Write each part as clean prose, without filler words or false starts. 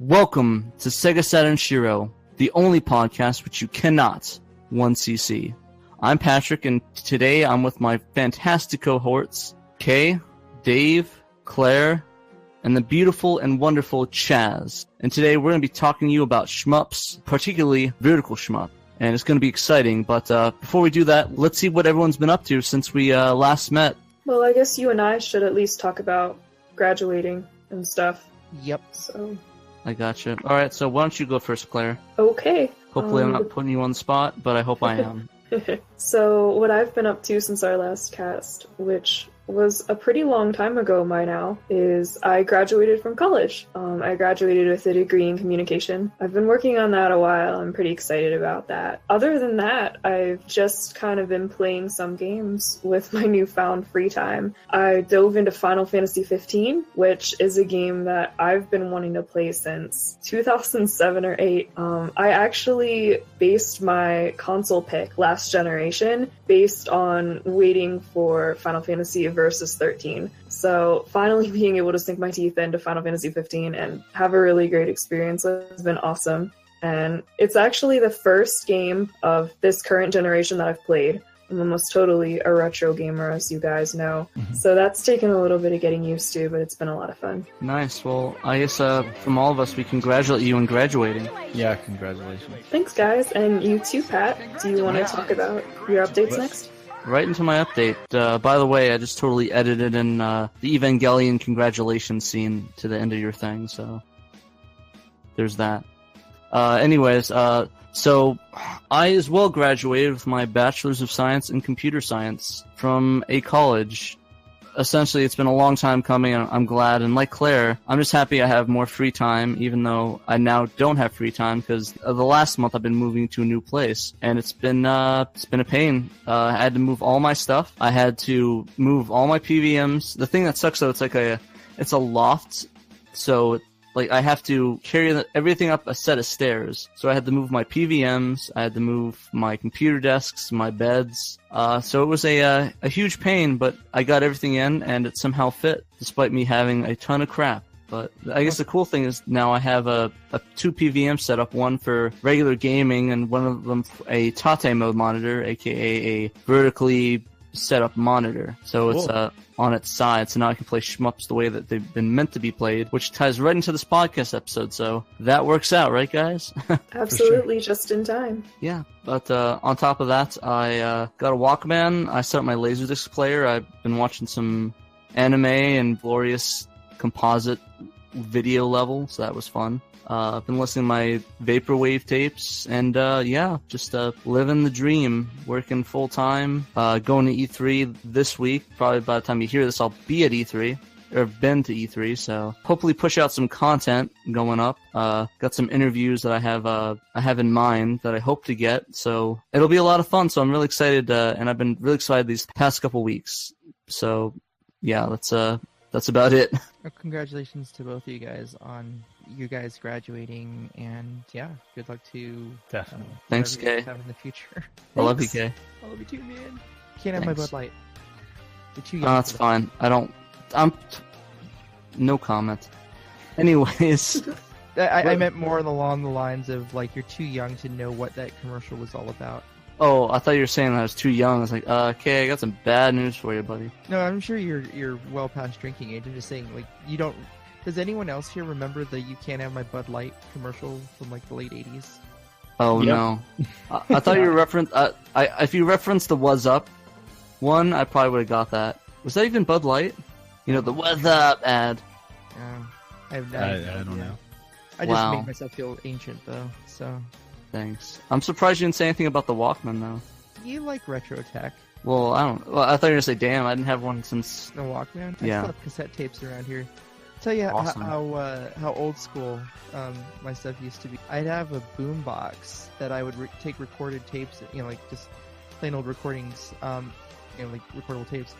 Welcome to SEGA SATURN SHIRO, the only podcast which you cannot 1cc. I'm Patrick, and today I'm with my fantastic cohorts, Kay, Dave, Claire, and the beautiful and wonderful Chaz. And today we're going to be talking to you about shmups, particularly vertical shmup. And it's going to be exciting, but before we do that, let's see what everyone's been up to since we last met. Well, I guess you and I should at least talk about graduating and stuff. Yep. So. I gotcha. Alright, so why don't you go first, Claire? Okay. Hopefully I'm not putting you on the spot, but I hope I am. So, what I've been up to since our last cast, which was a pretty long time ago by now, is I graduated from college. I graduated with a degree in communication. I've been working on that a while. I'm pretty excited about that. Other than that, I've just kind of been playing some games with my newfound free time. I dove into Final Fantasy 15, which is a game that I've been wanting to play since 2007 or 8. I actually based my console pick last generation based on waiting for Final Fantasy Versus 13. So finally being able to sink my teeth into Final Fantasy 15 and have a really great experience has been awesome. And it's actually the first game of this current generation that I've played. I'm almost totally a retro gamer, as you guys know. Mm-hmm. So that's taken a little bit of getting used to, but it's been a lot of fun. Nice. Well, I guess from all of us, we congratulate you on graduating. Yeah, congratulations. Thanks, guys. And you too, Pat. Do you want to talk about your updates next? Right into my update. By the way, I just totally edited in the Evangelion congratulations scene to the end of your thing, so there's that. Anyways, so I as well graduated with my Bachelor's of Science in Computer Science from a college. Essentially, it's been a long time coming, and I'm glad. And like Claire, I'm just happy I have more free time, even though I now don't have free time because the last month I've been moving to a new place, and it's been a pain. I had to move all my stuff. I had to move all my PVMs. The thing that sucks though, it's a loft, so like I have to carry everything up a set of stairs. So I had to move my PVMs, I had to move my computer desks, my beds. So it was a huge pain, but I got everything in and it somehow fit, despite me having a ton of crap. But I guess the cool thing is now I have a 2 PVM setup, one for regular gaming and one of them a Tate mode monitor, aka a vertically set up monitor. So it's on its side, so now I can play shmups the way that they've been meant to be played, which ties right into this podcast episode, so that works out, right guys? Absolutely, sure. Just in time. Yeah, but on top of that, I got a Walkman, I set up my Laserdisc player, I've been watching some anime and glorious composite video level, so that was fun. I've been listening to my Vaporwave tapes, and just living the dream, working full-time, going to E3 this week. Probably by the time you hear this, I'll be at E3, or been to E3, so hopefully push out some content going up. Got some interviews that I have in mind that I hope to get, so it'll be a lot of fun, so I'm really excited, and I've been really excited these past couple weeks. So, yeah, that's about it. Well, congratulations to both of you guys on you guys graduating, and yeah, good luck to definitely. Thanks, Kay. Have in the future. I love you, Kay. I love you too, man. Can't have my Bud Light. You're too young. No, that's fine. No comment. Anyways, I meant more along the lines of like you're too young to know what that commercial was all about. Oh, I thought you were saying that I was too young. I was like, okay, I got some bad news for you, buddy. No, I'm sure you're well past drinking age. I'm just saying, like, you don't. Does anyone else here remember the "You Can't Have My Bud Light" commercial from like the late '80s? Oh yep. No, I thought you referenced. If you referenced the "What's Up" one, I probably would have got that. Was that even Bud Light? You know, the "What's Up" ad. I don't know. I just made myself feel ancient though, so. Thanks. I'm surprised you didn't say anything about the Walkman, though. You like retro tech. Well, I don't. Well, I thought you were going to say, damn, I didn't have one since... The Walkman? Yeah. I still have cassette tapes around here. Tell you awesome. how old school my stuff used to be. I'd have a boombox that I would take recorded tapes, like just plain old recordings, like recordable tapes.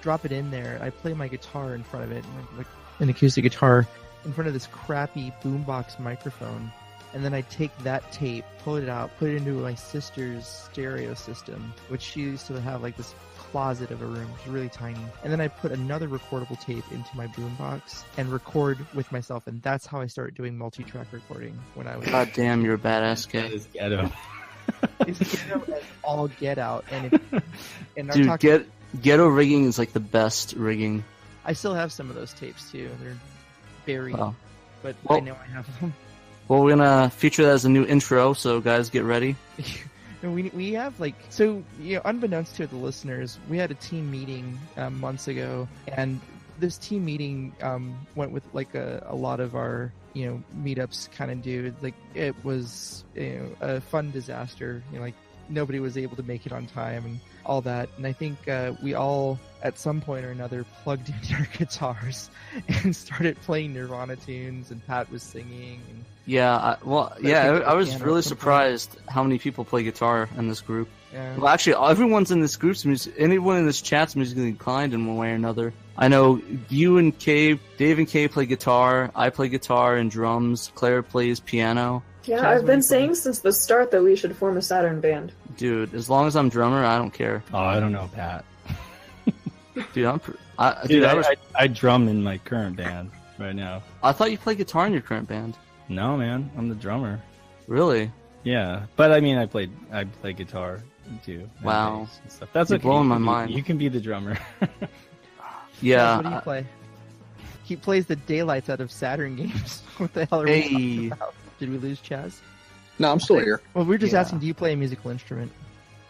Drop it in there. I play my guitar in front of it, like an acoustic guitar, in front of this crappy boombox microphone. And then I take that tape, pull it out, put it into my sister's stereo system, which she used to have like this closet of a room. It's really tiny. And then I put another recordable tape into my boombox and record with myself. And that's how I started doing multi-track recording when I was. God damn, you're a badass That kid. is ghetto. It's ghetto as all get out. And I'm Dude, talking, ghetto rigging is like the best rigging. I still have some of those tapes too. They're buried, Wow. but Well- I know I have them. Well, we're gonna feature that as a new intro, so guys, get ready. And we have like, so, you know, unbeknownst to the listeners, we had a team meeting months ago, and this team meeting went with like a lot of our, you know, meetups kind of do. Like, it was, you know, a fun disaster. You know, like, nobody was able to make it on time and all that. And I think we all, at some point or another, plugged in our guitars and started playing Nirvana tunes, and Pat was singing. And Yeah, I was piano really at some point. surprised how many people play guitar in this group. yeah. Well, actually, everyone's in this group's music. Anyone in this chat's musically inclined in one way or another. I know you and Dave and Kay play guitar. I play guitar and drums. Claire plays piano. Yeah, Chaz, I've what do been you saying play? since the start that we should form a Saturn band. Dude, as long as I'm drummer, I don't care. Oh, I don't know, Pat. Dude, Dude, I, was, I drum in my current band right now. I thought you played guitar in your current band. No, man, I'm the drummer. Really? Yeah, but I mean, I play guitar too. and Wow. bass and stuff. That's You're okay. blowing You my can be- mind. You can be the drummer. Yeah. What do you play? He plays the daylights out of Saturn games. What the hell are we Hey. talking about? Did we lose Chaz? No, I'm still here. Well, we're just Yeah. asking, do you play a musical instrument?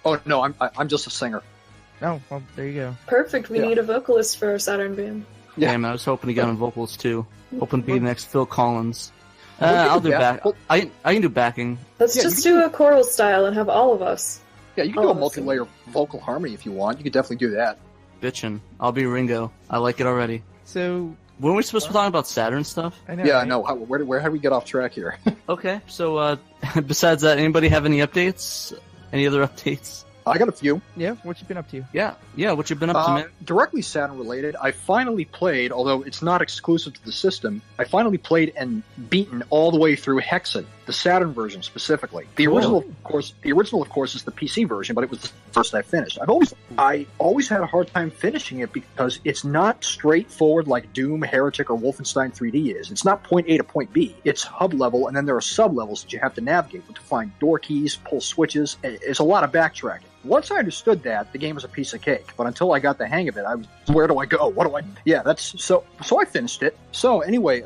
Oh no, I'm just a singer. Oh, well, there you go. Perfect, we Yeah. need a vocalist for our Saturn band. Yeah. Damn, I was hoping to get on vocals too. Hoping to be the next Phil Collins. Well, we can I'll do do that. back. Well- I can do backing. Let's Yeah, just you do a choral style and have all of us. Yeah, you can do a Oh, awesome. multi-layer vocal harmony if you want. You could definitely do that. Bitchin'. I'll be Ringo. I like it already. So, Weren't we supposed to be talking about Saturn stuff? I know. Yeah, right? no. Where have we get off track here? Okay, so besides that, anybody have any updates? Any other updates? I got a few. Yeah, what you been up to? Yeah, what you been up to, man? Directly Saturn related, I finally played, although it's not exclusive to the system, I finally played and beaten all the way through Hexen, the Saturn version specifically. The Cool. original, of course, is the PC version, but it was the first I finished. I always had a hard time finishing it because it's not straightforward like Doom, Heretic, or Wolfenstein 3D is. It's not point A to point B. It's hub level, and then there are sub levels that you have to navigate with to find door keys, pull switches. It's a lot of backtracking. Once I understood that, the game was a piece of cake. But until I got the hang of it, I was, where do I go? What do I? Yeah, that's so. So I finished it. So anyway,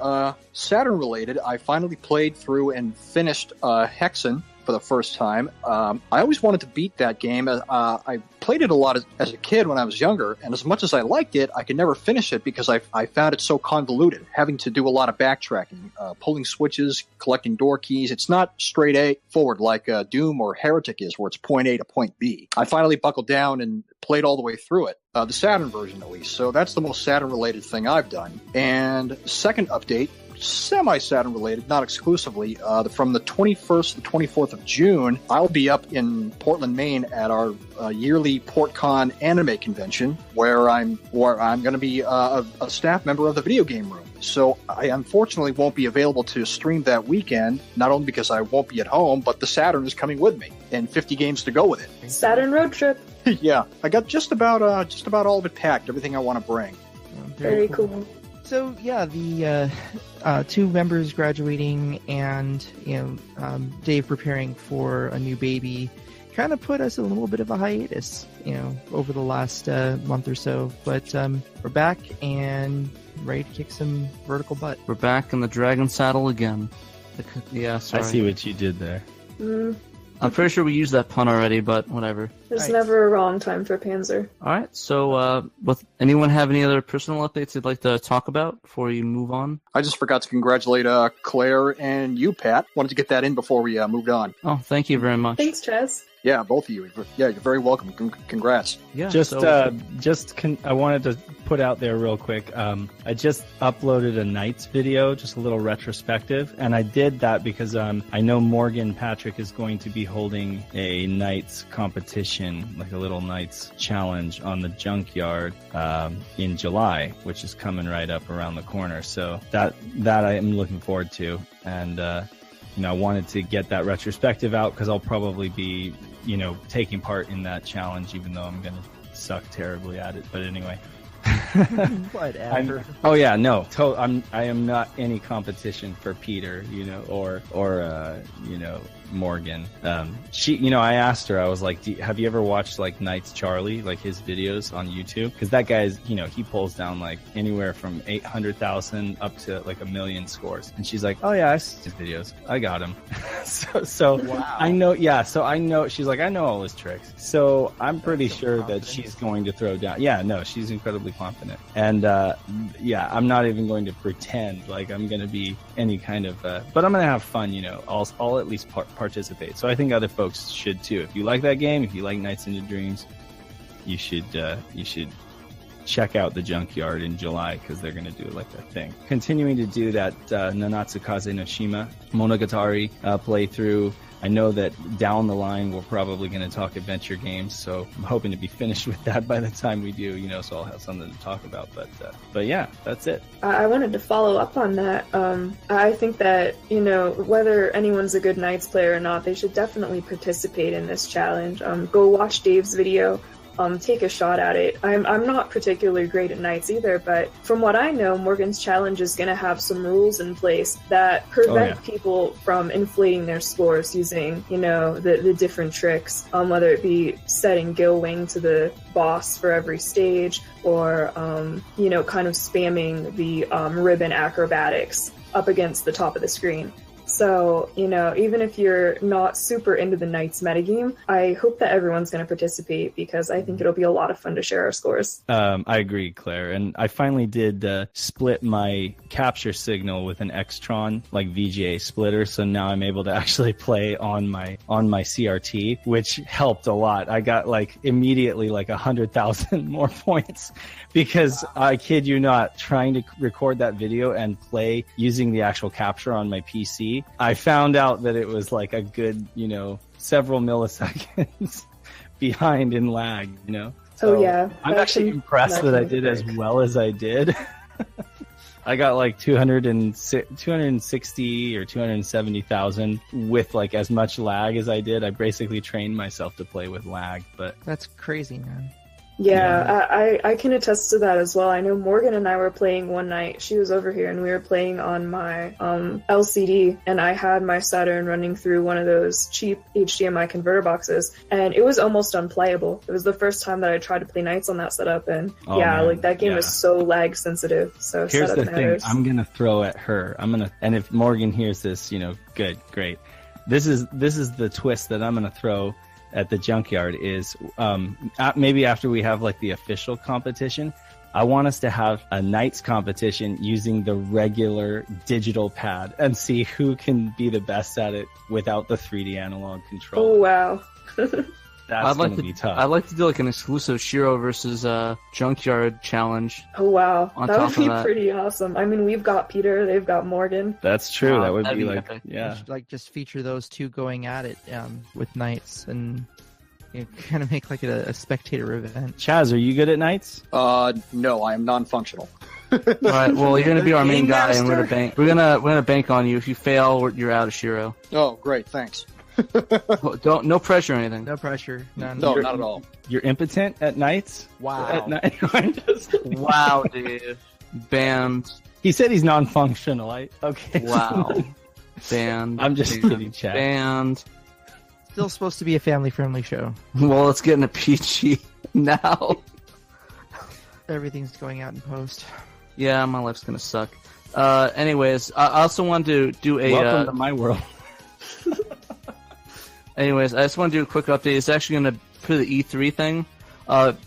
Saturn related, I finally played through and finished Hexen for the first time. I always wanted to beat that game. I played it a lot as a kid when I was younger, and as much as I liked it, I could never finish it because I found it so convoluted, having to do a lot of backtracking, pulling switches, collecting door keys. It's not straight A forward like Doom or Heretic is, where it's point A to point B. I finally buckled down and played all the way through it, the Saturn version at least. So that's the most Saturn-related thing I've done. And second update, semi-Saturn related, not exclusively, from the 21st to the 24th of June, I'll be up in Portland, Maine at our yearly PortCon anime convention, where I'm going to be a staff member of the video game room. So I unfortunately won't be available to stream that weekend, not only because I won't be at home, but the Saturn is coming with me, and 50 games to go with it. Saturn road trip. Yeah, I got just about all of it packed, everything I want to bring. Very cool. So yeah, the two members graduating and Dave preparing for a new baby kind of put us in a little bit of a hiatus, over the last month or so. But we're back and ready to kick some vertical butt. We're back in the dragon saddle again. Yeah, sorry. I see what you did there. I'm pretty sure we used that pun already, but whatever. There's Right. never a wrong time for Panzer. All right, so anyone have any other personal updates they'd like to talk about before you move on? I just forgot to congratulate Claire and you, Pat. Wanted to get that in before we moved on. Oh, thank you very much. Thanks, Chaz. Yeah, both of you. Yeah, you're very welcome. Congrats. Yeah, I wanted to put out there real quick. I just uploaded a Knights video, just a little retrospective, and I did that because I know Morgan Patrick is going to be holding a Knights competition, like a little Knights challenge on the Junkyard in July, which is coming right up around the corner. So that I am looking forward to, and I wanted to get that retrospective out because I'll probably be taking part in that challenge, even though I'm going to suck terribly at it. But anyway. Whatever. Oh yeah, no. I am not any competition for Peter, or Morgan. I asked her. I was like, "Have you ever watched like Knights Charlie, like his videos on YouTube? Because that guy's, he pulls down like anywhere from 800,000 up to like 1 million scores." And she's like, "Oh yeah, I see his videos. I got him." so Wow. I know. Yeah. So I know. She's like, I know all his tricks. So I'm pretty sure that she's going to throw down. Yeah. No, she's incredibly confident. And I'm not even going to pretend like I'm going to be any kind of. But I'm going to have fun. I'll at least participate. So I think other folks should too. If you like that game, if you like Nights into Dreams, you should check out the Junkyard in July, because they're going to do like a thing. Continuing to do that Nanatsu Kaze no Shima Monogatari playthrough. I know that down the line we're probably going to talk adventure games, so I'm hoping to be finished with that by the time we do, so I'll have something to talk about. But yeah, that's it. I wanted to follow up on that. I think that, whether anyone's a good Knights player or not, they should definitely participate in this challenge. Go watch Dave's video. Take a shot at it. I'm not particularly great at Knights either, but from what I know, Morgan's challenge is going to have some rules in place that prevent people from inflating their scores using, the different tricks, whether it be setting Gil Wing to the boss for every stage, or, kind of spamming the ribbon acrobatics up against the top of the screen. So, even if you're not super into the Knights metagame, I hope that everyone's going to participate, because I think it'll be a lot of fun to share our scores. I agree, Claire. And I finally did split my capture signal with an Extron, like VGA splitter. So now I'm able to actually play on my CRT, which helped a lot. I got immediately 100,000 more points, because I kid you not, trying to record that video and play using the actual capture on my PC, I found out that it was a good, several milliseconds behind in lag, So yeah. I'm actually impressed that I did as well as I did. I got 260 or 270,000 with as much lag as I did. I basically trained myself to play with lag, but that's crazy, man. Yeah, I can attest to that as well. I know Morgan and I were playing one night. She was over here, and we were playing on my LCD, and I had my Saturn running through one of those cheap HDMI converter boxes, and it was almost unplayable. It was the first time that I tried to play Knights on that setup, and that game is so lag sensitive. So here's setup the matters. thing: I'm gonna throw at her. And if Morgan hears this, good, great. This is the twist that I'm gonna throw at the Junkyard is maybe after we have the official competition, I want us to have a Knights competition using the regular digital pad and see who can be the best at it without the 3D analog control. Oh wow. That's going to be tough. I'd like to do an exclusive SHIRO versus Junkyard challenge. Oh wow, that would be that. pretty awesome. I mean, we've got Peter, they've got Morgan. That's true. That would that'd be epic. yeah. Just feature those two going at it with Knights, and kind of make a spectator event. Chaz, are you good at Knights? No, I am non-functional. All right. Well, you're gonna be our main Game guy, and we're master? gonna bank on you. If you fail, you're out of SHIRO. Oh, great, thanks. No pressure or anything. No pressure. None. No, not at all. You're impotent at Knights? Wow. At night? I'm just- Wow, dude. Banned. He said he's non-functional. Okay. Wow. Banned. I'm just kidding, Chaz. Banned. Still supposed to be a family-friendly show. Well, let's get into PG now. Everything's going out in post. Yeah, my life's gonna suck. Anyways, I also wanted to do a. Welcome to my world. Anyways, I just want to do a quick update. It's actually going to, for the E3 thing,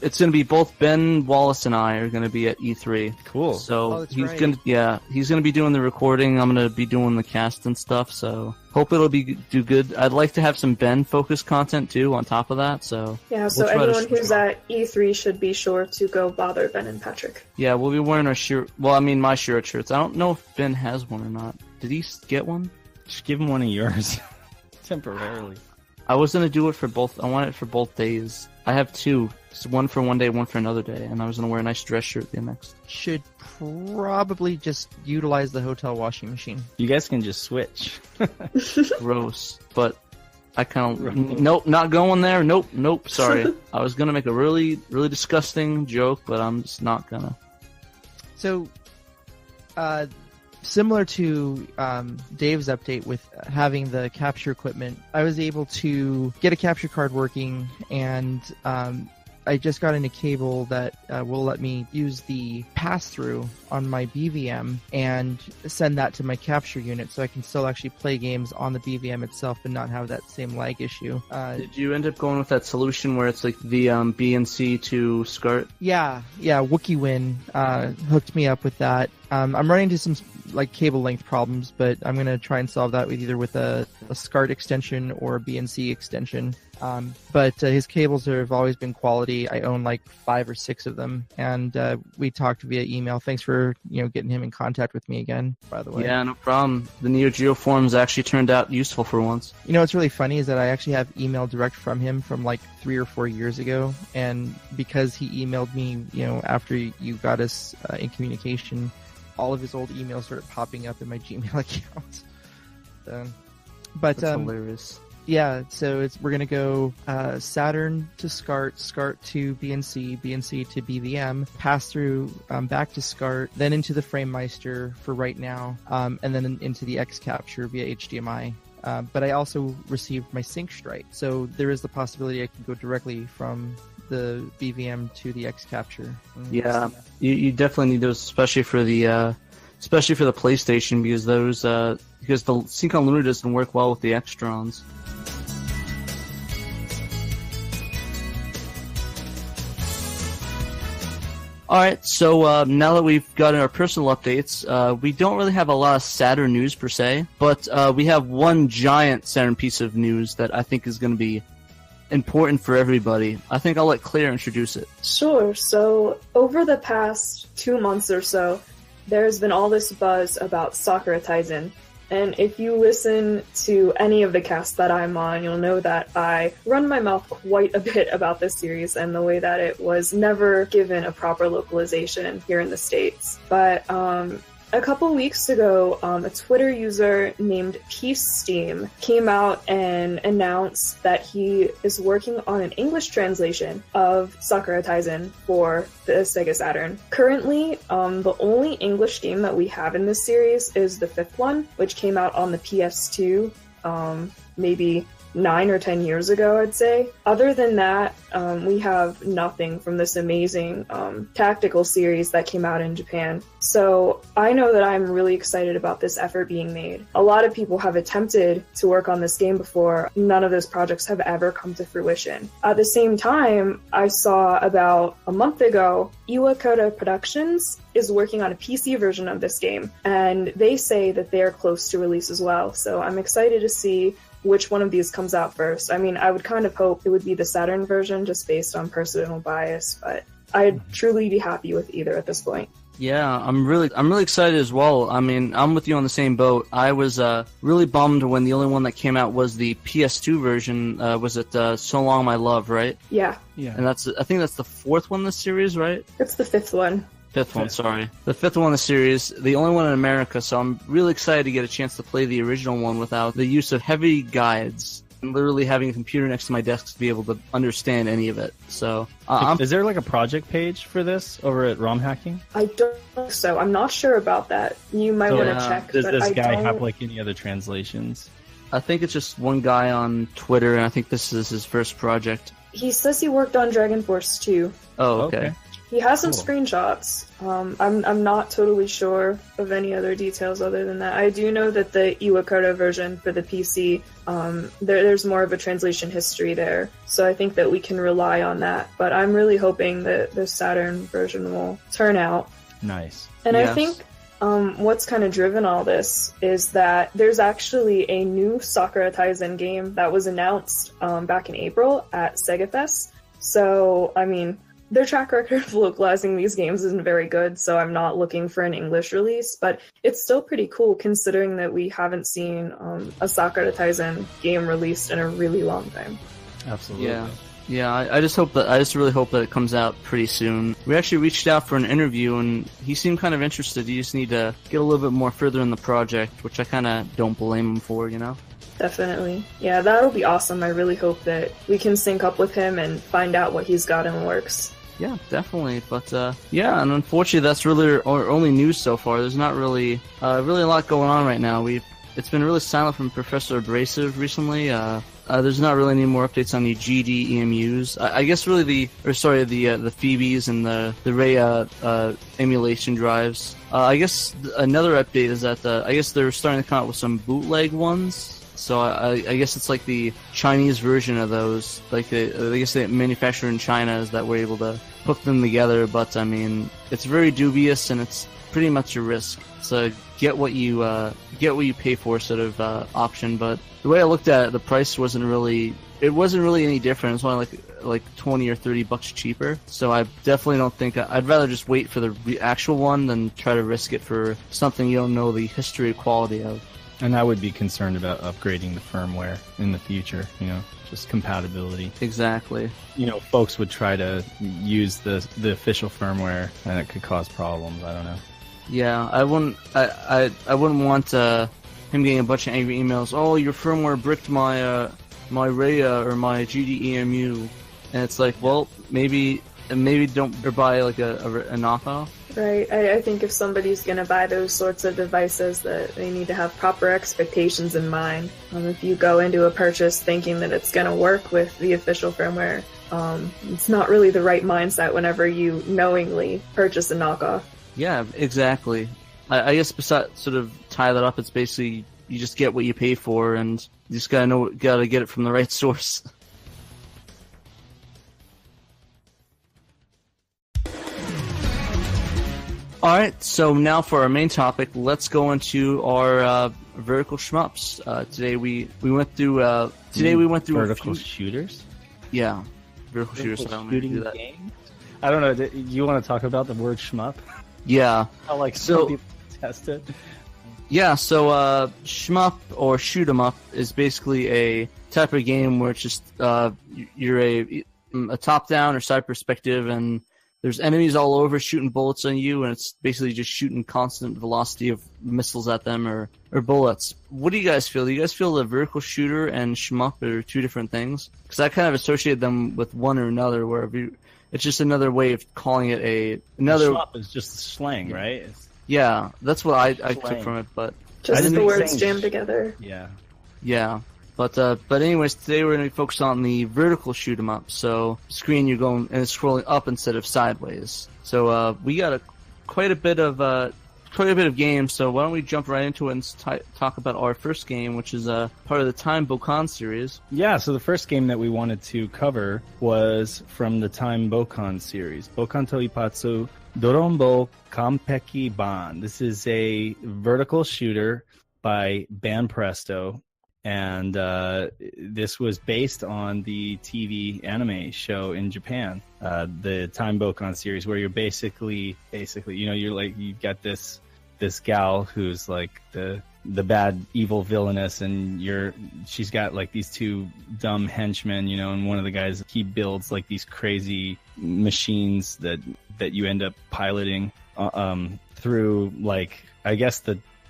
it's going to be both Ben Wallace and I are going to be at E3. Cool. So that's he's right. going to be doing the recording. I'm going to be doing the cast and stuff. So hope it'll do good. I'd like to have some Ben focused content too on top of that. So Yeah, so we'll try to anyone who's at E3 should be sure to go bother Ben and Patrick. yeah, we'll be wearing our SHIRO. Well, I mean my SHIRO shirts. I don't know if Ben has one or not. Did he get one? Just give him one of yours. Temporarily. I was gonna do it for both. I want it for both days. I have two. It's one for one day, one for another day, and I was gonna wear a nice dress shirt the next. Should probably just utilize the hotel washing machine. You guys can just switch. Gross, but I kind of nope, not going there. Nope. Sorry, I was gonna make a really disgusting joke, but I'm just not gonna. So, similar to Dave's update with having the capture equipment, I was able to get a capture card working, and I just got in a cable that will let me use the pass-through on my BVM and send that to my capture unit, so I can still actually play games on the BVM itself and not have that same lag issue. Did you end up going with that solution where it's like the BNC to SCART? Yeah, WookieWin hooked me up with that. I'm running into some like cable length problems, but I'm gonna try and solve that with either a SCART extension or a BNC extension. But his cables have always been quality. I own like 5 or 6 of them, and we talked via email. Thanks for getting him in contact with me again, by the way. Yeah, no problem. The Neo Geo forums actually turned out useful for once. What's really funny is that I actually have email direct from him from like 3 or 4 years ago, and because he emailed me, after you got us in communication, all of his old emails started popping up in my Gmail account. But that's hilarious. Yeah, so we're gonna go Saturn to SCART, SCART to BNC, BNC to BVM, pass through back to SCART, then into the FrameMeister for right now, and then into the X Capture via HDMI. But I also received my sync strike, so there is the possibility I can go directly from the BVM to the X Capture. Yeah, you definitely need those, especially for the PlayStation, because the Sync on Luna doesn't work well with the Extrons. Alright, so now that we've gotten our personal updates, we don't really have a lot of Saturn news per se, but we have one giant Saturn piece of news that I think is going to be important for everybody. I think I'll let Claire introduce it. Sure. So over the past 2 months or so, there's been all this buzz about Sakura Taisen. And if you listen to any of the casts that I'm on, you'll know that I run my mouth quite a bit about this series and the way that it was never given a proper localization here in the States. But a couple weeks ago, a Twitter user named Peace Steam came out and announced that he is working on an English translation of Sakura Taisen for the SEGA Saturn. Currently, the only English game that we have in this series is the 5th one, which came out on the PS2 maybe 9 or 10 years ago, I'd say. Other than that, we have nothing from this amazing tactical series that came out in Japan. So I know that I'm really excited about this effort being made. A lot of people have attempted to work on this game before. None of those projects have ever come to fruition. At the same time, I saw about a month ago, Iwakura Productions is working on a PC version of this game, and they say that they're close to release as well. So I'm excited to see which one of these comes out first. I mean, I would kind of hope it would be the Saturn version just based on personal bias, but I'd truly be happy with either at this point. Yeah, I'm really excited as well. I mean, I'm with you on the same boat. I was really bummed when the only one that came out was the PS2 version. Was it So Long My Love, right? Yeah. And I think that's the 4th one in the series, right? It's the 5th one. 5th one, sorry. The 5th one in the series, the only one in America, so I'm really excited to get a chance to play the original one without the use of heavy guides and literally having a computer next to my desk to be able to understand any of it. So, is there like a project page for this over at ROM Hacking? I don't think so. I'm not sure about that. You might want to check. Does this guy have like any other translations? I think it's just one guy on Twitter, and I think this is his first project. He says he worked on Dragon Force 2. Oh, okay. He has some screenshots. I'm not totally sure of any other details other than that. I do know that the Iwakura version for the PC, there's more of a translation history there, so I think that we can rely on that. But I'm really hoping that the Saturn version will turn out. Nice. And yes. I think what's kind of driven all this is that there's actually a new Sakura Taisen game that was announced back in April at Sega Fest. So, I mean, their track record of localizing these games isn't very good, so I'm not looking for an English release, but it's still pretty cool considering that we haven't seen a Sakura Taisen game released in a really long time. Absolutely. Yeah, I just really hope that it comes out pretty soon. We actually reached out for an interview, and he seemed kind of interested. You just need to get a little bit more further in the project, which I kind of don't blame him for, you know? Definitely. Yeah, that'll be awesome. I really hope that we can sync up with him and find out what he's got in the works. Yeah, definitely. But yeah, and unfortunately, that's really our only news so far. There's not really a lot going on right now. It's been really silent from Professor Abrasive recently. There's not really any more updates on the GDEMUs. I guess really the Phoebes and the Ray emulation drives. I guess another update is that I guess they're starting to come out with some bootleg ones. So I guess it's like the Chinese version of those. Like I guess they manufacture in China is that we're able to hook them together. But I mean, it's very dubious and it's pretty much a risk. So get what you pay for sort of option. But the way I looked at it, the price wasn't really any different. It's only like $20 or $30 cheaper. So I definitely don't think I'd rather just wait for the actual one than try to risk it for something you don't know the history or quality of. And I would be concerned about upgrading the firmware in the future, just compatibility. Exactly. Folks would try to use the official firmware and it could cause problems. I don't know. Yeah, I wouldn't want him getting a bunch of angry emails. Oh, your firmware bricked my Rhea or my GDEMU. And it's like, well, maybe don't buy like a knockoff. Right. I think if somebody's going to buy those sorts of devices, that they need to have proper expectations in mind. If you go into a purchase thinking that it's going to work with the official firmware, it's not really the right mindset whenever you knowingly purchase a knockoff. Yeah, exactly. I guess besides sort of tie that up, it's basically you just get what you pay for, and you just gotta get it from the right source. Alright, so now for our main topic, let's go into our vertical shmups. Today we went through vertical shooters? Yeah. Vertical shooters. Shooting games? I don't know, do you want to talk about the word shmup? Yeah. How some people test it? Yeah, so shmup or shoot 'em up is basically a type of game where it's just you're a top-down or side perspective, and there's enemies all over shooting bullets on you, and it's basically just shooting constant velocity of missiles at them or bullets. What do you guys feel? Do you guys feel the vertical shooter and shmup are two different things? Because I kind of associate them with one or another, where it's just another way of calling it another. Shmup is just slang, right? Yeah, that's what I took from it, but just the words jammed together. Yeah. Yeah. But anyways, today we're going to focus on the vertical shoot 'em up. So screen you're going and it's scrolling up instead of sideways. So we got quite a bit of games. So why don't we jump right into it and talk about our first game, which is part of the Time Bokan series. Yeah. So the first game that we wanted to cover was from the Time Bokan series, Bokan to Ipatsu Dorombo Kampeki Ban. This is a vertical shooter by Banpresto. And this was based on the TV anime show in Japan, the Time Bokan series, where you're basically, you've got this gal who's like the bad evil villainess, and she's got like these two dumb henchmen, and one of the guys, he builds like these crazy machines that you end up piloting through, like, I guess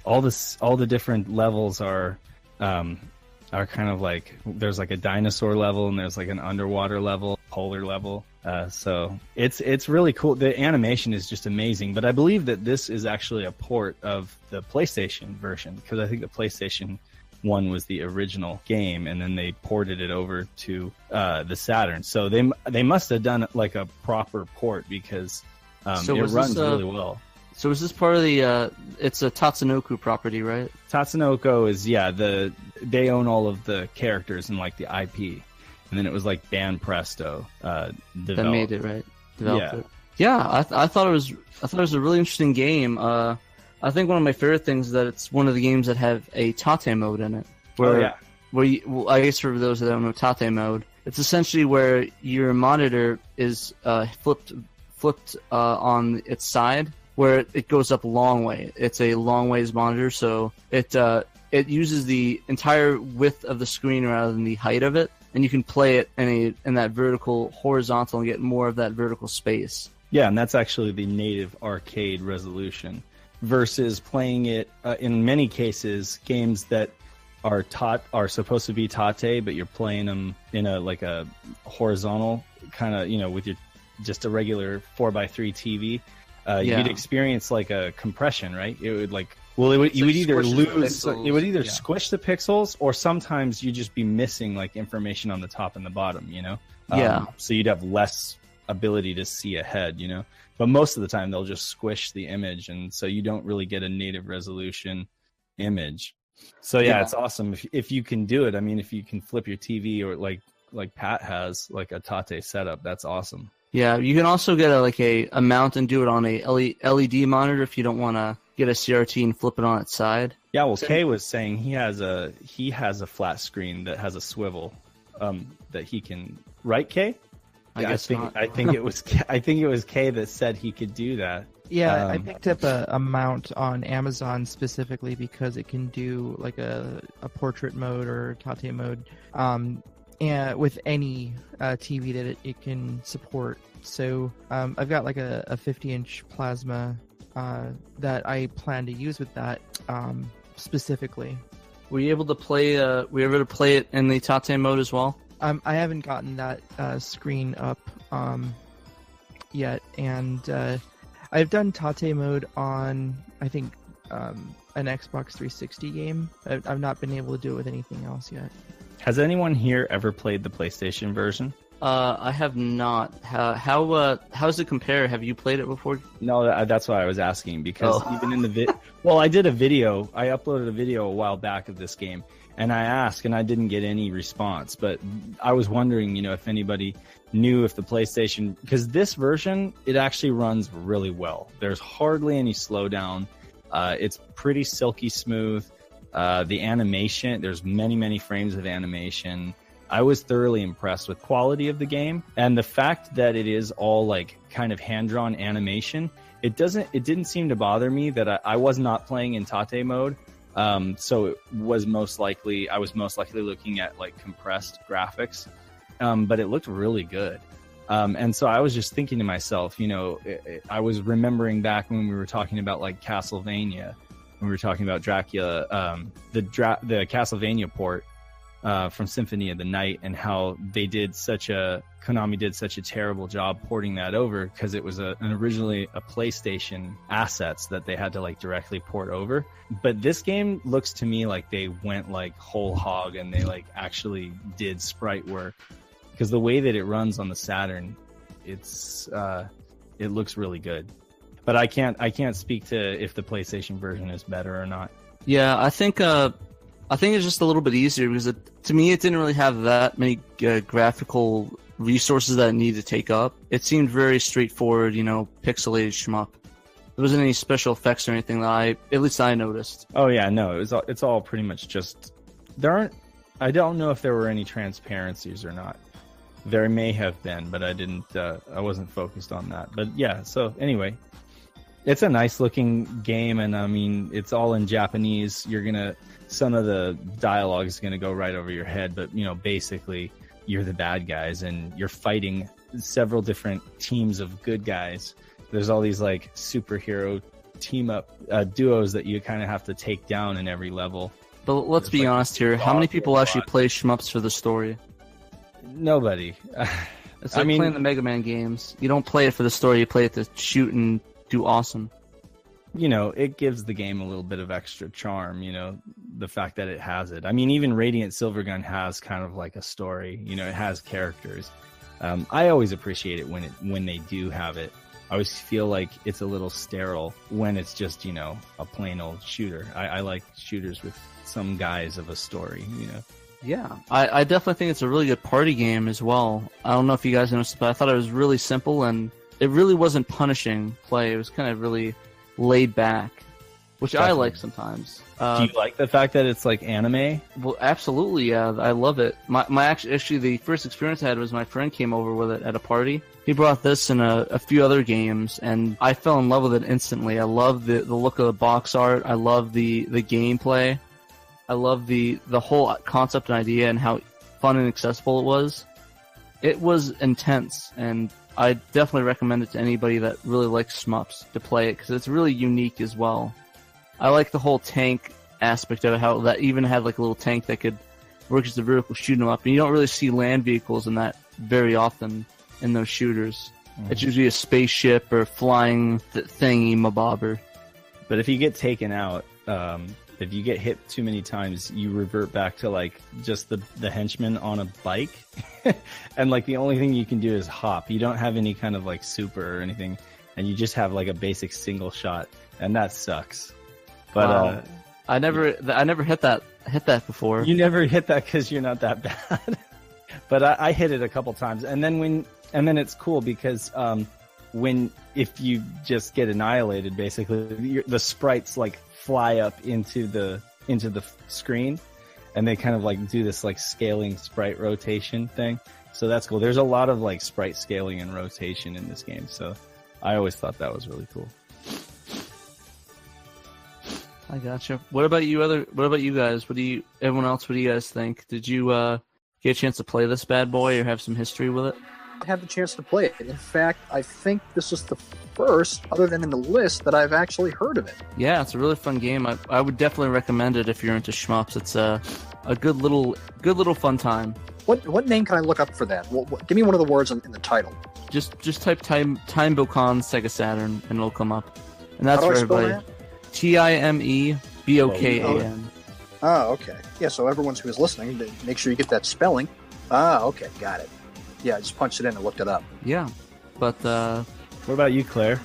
all the different levels are kind of like, there's like a dinosaur level and there's like an underwater level, polar level. So it's really cool. The animation is just amazing, but I believe that this is actually a port of the PlayStation version, because I think the PlayStation 1 was the original game and then they ported it over to the Saturn. So they must have done like a proper port, because it runs really well. So is this part of the, it's a Tatsunoko property, right? Tatsunoko is, they own all of the characters and like the IP. And then it was like Banpresto developed. That made it, right? Developed it. Yeah, I thought it was a really interesting game. I think one of my favorite things is that it's one of the games that have a Tate mode in it. Where I guess for those that don't know Tate mode, it's essentially where your monitor is flipped on its side, where it goes up a long way. It's a long ways monitor, so it uses the entire width of the screen rather than the height of it, and you can play it in that vertical, horizontal, and get more of that vertical space. Yeah, and that's actually the native arcade resolution, versus playing it in many cases, games that are supposed to be tate, but you're playing them in a horizontal kind of, with your just a regular 4x3 TV, you'd experience like a compression, right? It would you would either squish the pixels, or sometimes you'd just be missing like information on the top and the bottom, so you'd have less ability to see ahead, but most of the time they'll just squish the image, and so you don't really get a native resolution image. So it's awesome if you can do it. I mean, if you can flip your TV, or like Pat has like a tate setup, that's awesome. Yeah, you can also get a mount and do it on a LED monitor if you don't want to get a CRT and flip it on its side. Yeah, well, Kay was saying he has a flat screen that has a swivel that he can, right, Kay? I think it was Kay that said he could do that. Yeah, I picked up a mount on Amazon specifically because it can do like a portrait mode or tate mode. And with any TV that it can support. So I've got like a 50-inch plasma that I plan to use with that specifically. Were you able to play? Were you able to play it in the tate mode as well? I haven't gotten that screen up yet, and I've done tate mode on I think an Xbox 360 game. I've not been able to do it with anything else yet. Has anyone here ever played the PlayStation version? I have not. How does it compare? Have you played it before? No, that's why I was asking, because even in the I did a video. I uploaded a video a while back of this game, and I asked, and I didn't get any response. But I was wondering, if anybody knew if the PlayStation, because this version, it actually runs really well. There's hardly any slowdown. It's pretty silky smooth. The animation, there's many frames of animation. I was thoroughly impressed with quality of the game, and the fact that it is all like kind of hand-drawn animation. It didn't seem to bother me that I was not playing in tate mode. So I was most likely looking at like compressed graphics, but it looked really good. And so I was just thinking to myself, I was remembering back when we were talking about like Castlevania. When we were talking about Dracula, the Castlevania port from Symphony of the Night, and how Konami did such a terrible job porting that over, because it was originally a PlayStation assets that they had to like directly port over. But this game looks to me like they went like whole hog, and they like actually did sprite work, because the way that it runs on the Saturn, it looks really good. But I can't speak to if the PlayStation version is better or not. Yeah, I think it's just a little bit easier, because to me it didn't really have that many graphical resources that it needed to take up. It seemed very straightforward, pixelated shmup. There wasn't any special effects or anything that at least I noticed. Oh yeah, no, it's all pretty much just. I don't know if there were any transparencies or not. There may have been, but I wasn't focused on that. But yeah, so anyway. It's a nice looking game, and I mean, it's all in Japanese. Some of the dialogue is gonna go right over your head, but basically you're the bad guys and you're fighting several different teams of good guys. There's all these like superhero team up duos that you kind of have to take down in every level. But let's be honest here, how many people actually play shmups for the story? Nobody. It's like playing the Mega Man games. You don't play it for the story, you play it to shoot and do awesome. It gives the game a little bit of extra charm, the fact that it has it. I mean, even Radiant Silvergun has kind of like a story, it has characters. I always appreciate it when they do have it. I always feel like it's a little sterile when it's just, a plain old shooter. I like shooters with some guise of a story, Yeah, I definitely think it's a really good party game as well. I don't know if you guys noticed, but I thought it was really simple, and it really wasn't punishing play. It was kind of really laid back, which I like sometimes. Do you like the fact that it's like anime? Well, absolutely, yeah. I love it. Actually, the first experience I had was my friend came over with it at a party. He brought this and a few other games, and I fell in love with it instantly. I love the look of the box art. I love the gameplay. I love the whole concept and idea, and how fun and accessible it was. It was intense, and I definitely recommend it to anybody that really likes shmups to play it, because it's really unique as well. I like the whole tank aspect of it, how that even had like a little tank that could work as a vehicle shooting them up. And you don't really see land vehicles in that very often in those shooters. It's usually a spaceship or flying thingy mabobber. But if you get taken out, if you get hit too many times, you revert back to like just the henchman on a bike, and like the only thing you can do is hop. You don't have any kind of like super or anything, and you just have like a basic single shot, and that sucks. But I never hit that before. You never hit that because you're not that bad. But I hit it a couple times, and then it's cool because if you just get annihilated, basically the sprites like fly up into the screen, and they kind of like do this like scaling sprite rotation thing. So that's cool. There's a lot of like sprite scaling and rotation in this game, so I always thought that was really cool. I gotcha. What about you guys? Everyone else, what do you guys think? Did you get a chance to play this bad boy or have some history with it? I had the chance to play it. In fact, I think this is the first, other than in the list, that I've actually heard of it. Yeah, it's a really fun game. I would definitely recommend it if you're into shmups. It's a good little fun time. What name can I look up for that? Give me one of the words in the title. Just type Time Bokan SEGA Saturn and it'll come up. And that's How do for I spell everybody. that? TIMEBOKAN. Oh, okay. Yeah, so everyone who's listening, make sure you get that spelling. Ah, okay, got it. Yeah, I just punched it in and looked it up. Yeah, but what about you, Claire?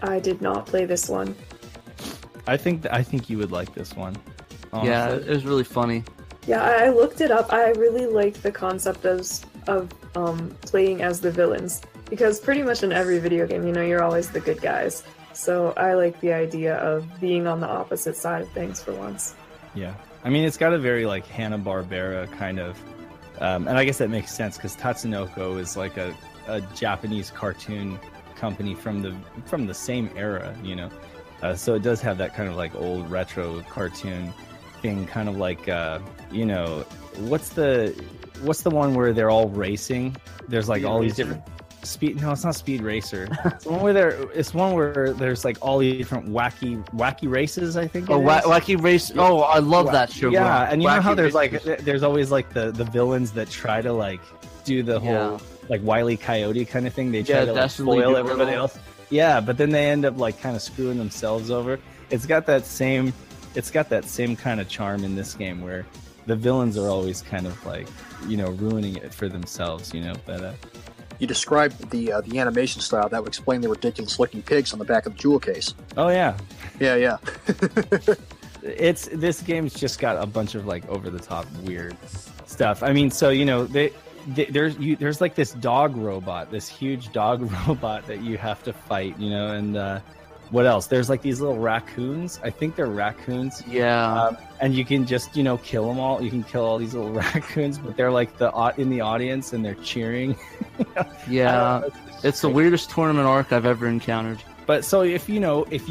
I did not play this one. I think you would like this one. Honestly. Yeah, it was really funny. Yeah, I looked it up. I really like the concept of playing as the villains, because pretty much in every video game, you're always the good guys. So I like the idea of being on the opposite side of things for once. Yeah, I mean, it's got a very like Hanna-Barbera kind of, and I guess that makes sense because Tatsunoko is like a Japanese cartoon company from the same era, so it does have that kind of like old retro cartoon thing, kind of like what's the one where they're all racing? There's like all these different speed. No, it's not Speed Racer. It's one where there's like all these different wacky races. I think. Wacky Race. Oh, I love that show. Yeah, bro. and you know how there's Races. there's always like the villains that try to like do the whole like Wile E. Coyote kind of thing. They try to like foil everybody else. Yeah, but then they end up like kind of screwing themselves over. It's got that same kind of charm in this game where the villains are always kind of like ruining it for themselves. But you described the animation style. That would explain the ridiculous looking pigs on the back of the jewel case. Oh yeah. Yeah. This game's just got a bunch of like over the top weird stuff. I mean, so there's like this dog robot, this huge dog robot that you have to fight, and what else? There's like these little raccoons. I think they're raccoons. Yeah. And you can just kill them all. You can kill all these little raccoons, but they're like in the audience and they're cheering. Yeah. It's the weirdest tournament arc I've ever encountered. But so if you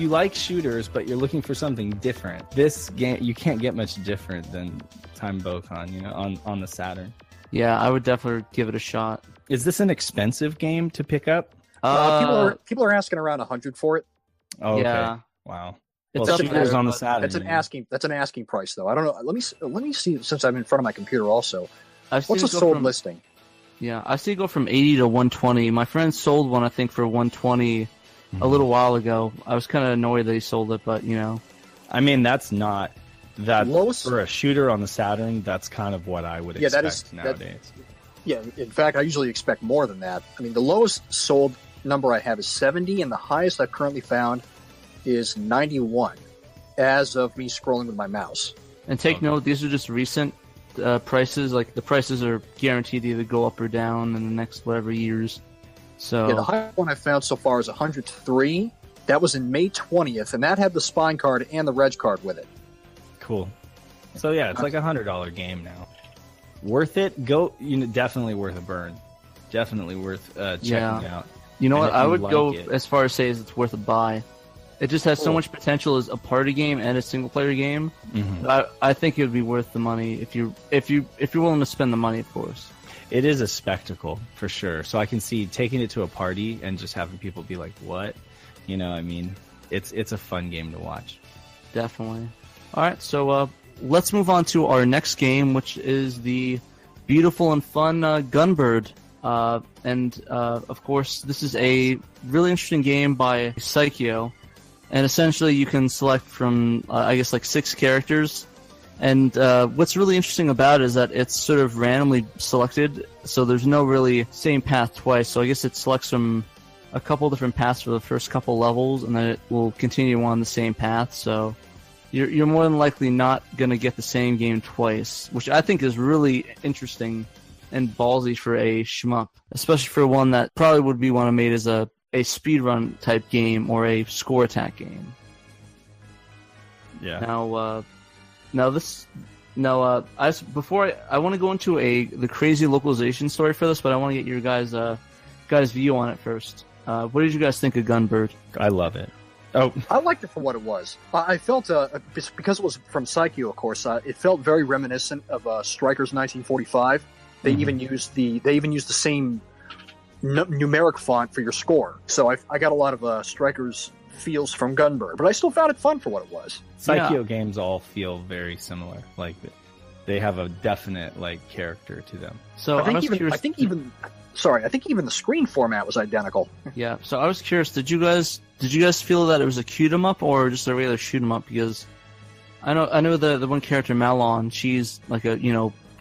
like shooters, but you're looking for something different, this game you can't get much different than Time Bokan, on the Saturn. Yeah, I would definitely give it a shot. Is this an expensive game to pick up? People are asking around $100 for it. Oh, okay. Yeah. Wow. It's well, up shooters there, on the but Saturn. That's an asking price though. I don't know. Let me see since I'm in front of my computer also. What's a sold listing? Yeah, I see it go from 80 to 120. My friend sold one, I think, for 120 a little while ago. I was kind of annoyed that he sold it, but I mean, that's not that lowest for a shooter on the Saturn. That's kind of what I would expect nowadays. Yeah, in fact, I usually expect more than that. I mean, the lowest sold number I have is 70, and the highest I've currently found is 91, as of me scrolling with my mouse. And take note, these are just recent prices. Like the prices are guaranteed to either go up or down in the next whatever years. So yeah, the highest one I found so far is 103. That was in May 20th, and that had the spine card and the reg card with it. Cool. So yeah, it's like $100 game now. Worth it? Definitely worth a burn. Definitely worth checking out. You know what? I would go it. as far as say as it's worth a buy. It just has so much potential as a party game and a single player game. Mm-hmm. I think it would be worth the money if you're willing to spend the money, of course. It is a spectacle for sure. So I can see taking it to a party and just having people be like, "What?" I mean, it's a fun game to watch. Definitely. All right, so let's move on to our next game, which is the beautiful and fun Gunbird. Of course, this is a really interesting game by Psycho. And essentially, you can select from, I guess, like 6 characters. And what's really interesting about it is that it's sort of randomly selected, so there's no really same path twice. So I guess it selects from a couple different paths for the first couple levels, and then it will continue on the same path. So you're more than likely not going to get the same game twice, which I think is really interesting and ballsy for a shmup, especially for one that probably would be one made as a speedrun type game or a score attack game. Yeah. I want to go into the crazy localization story for this, but I want to get your guys' view on it first. What did you guys think of Gunbird? I love it. Oh, I liked it for what it was. I felt because it was from Psycho, of course. It felt very reminiscent of Strikers 1945. They even used the same numeric font for your score. So I got a lot of Strikers feels from Gunbird, but I still found it fun for what it was. Psycho games all feel very similar. Like they have a definite like character to them. So I think even the screen format was identical. Yeah. So I was curious. Did you guys feel that it was a shoot 'em up or just a regular shoot 'em up? Because I know the one character Malon, she's like a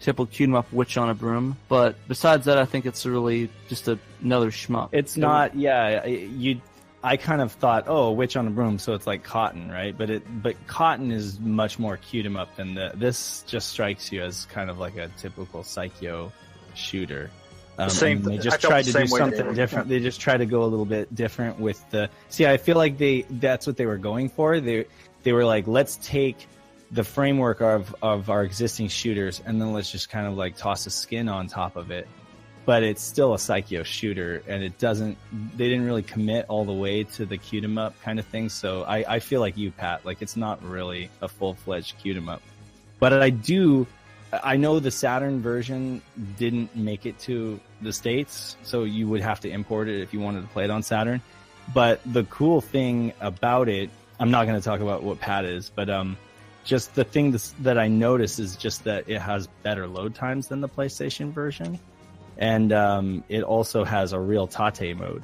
typical shoot 'em up witch on a broom. But besides that, I think it's really just another shmup. It's not. Yeah. I kind of thought, oh, witch on a broom, so it's like Cotton, right? But Cotton is much more cute 'em up than this. Just strikes you as kind of like a typical Psycho shooter. They just tried to do something different. They just tried to go a little bit different with the. See, I feel like that's what they were going for. They were like, let's take the framework of our existing shooters, and then let's just kind of like toss a skin on top of it. But it's still a Psycho shooter, and they didn't really commit all the way to the cute 'em up kind of thing. So I feel like you, Pat, like it's not really a full-fledged cute 'em up. But I know the Saturn version didn't make it to the States, so you would have to import it if you wanted to play it on Saturn. But the cool thing about it, I'm not going to talk about what Pat is, but just the thing that I noticed is just that it has better load times than the PlayStation version. And it also has a real Tate mode.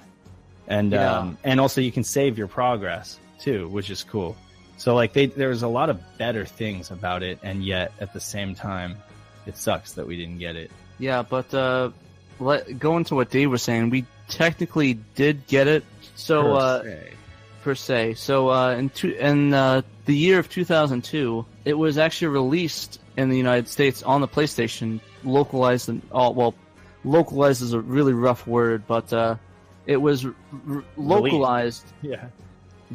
And also you can save your progress, too, which is cool. So like there's a lot of better things about it, and yet at the same time, it sucks that we didn't get it. Yeah, but going to what Dave was saying, we technically did get it. So per se. So in the year of 2002, it was actually released in the United States on the PlayStation, localized and localized is a really rough word, but it was localized. Yeah.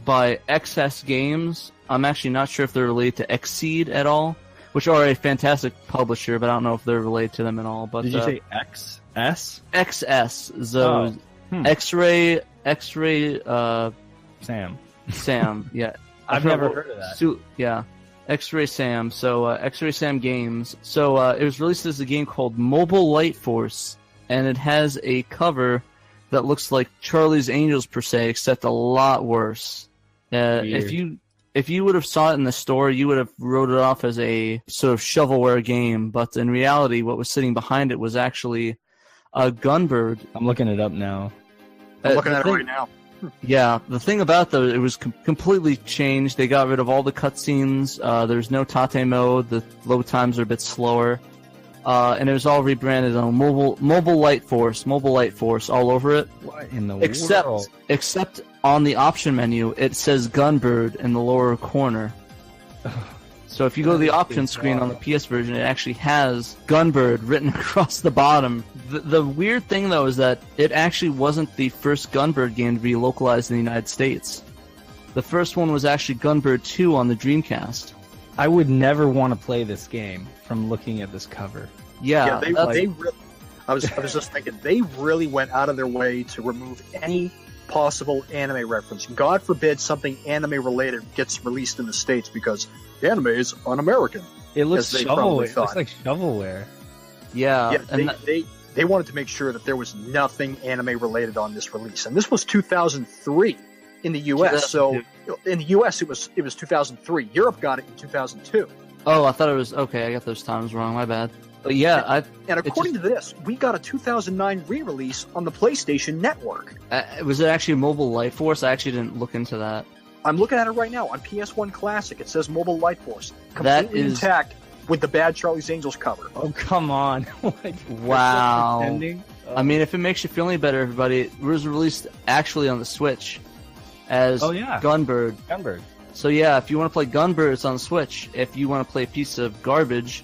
By XS Games. I'm actually not sure if they're related to Xseed at all, which are a fantastic publisher, but I don't know if they're related to them at all. But did you say XS? XS. So X-Ray. Sam. Yeah. I've never heard of that. Yeah. X-Ray Sam. So X-Ray Sam Games. So it was released as a game called Mobile Light Force, and it has a cover that looks like Charlie's Angels per se, except a lot worse. If you would have saw it in the store, you would have wrote it off as a sort of shovelware game. But in reality, what was sitting behind it was actually a Gunbird. I'm looking it up now. I'm looking at it right now. Yeah, the thing about it was completely changed. They got rid of all the cutscenes. There's no Tate mode. The load times are a bit slower. And it was all rebranded on Mobile Light Force all over it. What in the world? Except on the option menu, it says Gunbird in the lower corner. So if you go to the option screen on the PS version, it actually has Gunbird written across the bottom. The weird thing, though, is that it actually wasn't the first Gunbird game to be localized in the United States. The first one was actually Gunbird 2 on the Dreamcast. I would never want to play this game from looking at this cover. Yeah, I was just thinking, they really went out of their way to remove any possible anime reference. God forbid something anime related gets released in the States because the anime is un-American. It looks shovelware. It looks like shovelware. Yeah, they wanted to make sure that there was nothing anime related on this release, and this was 2003 in the U.S. So In the U.S., it was 2003. Europe got it in 2002. Oh, I thought it was okay. I got those times wrong. My bad. But yeah, and according to this, we got a 2009 re-release on the PlayStation Network. Was it actually Mobile Light Force? I actually didn't look into that. I'm looking at it right now on PS1 Classic. It says Mobile Light Force, completely intact with the bad Charlie's Angels cover. Oh, come on! Wow. I mean, if it makes you feel any better, everybody, it was released actually on the Switch as Gunbird. Gunbird. So yeah, if you want to play Gunbird, it's on the Switch. If you want to play a piece of garbage,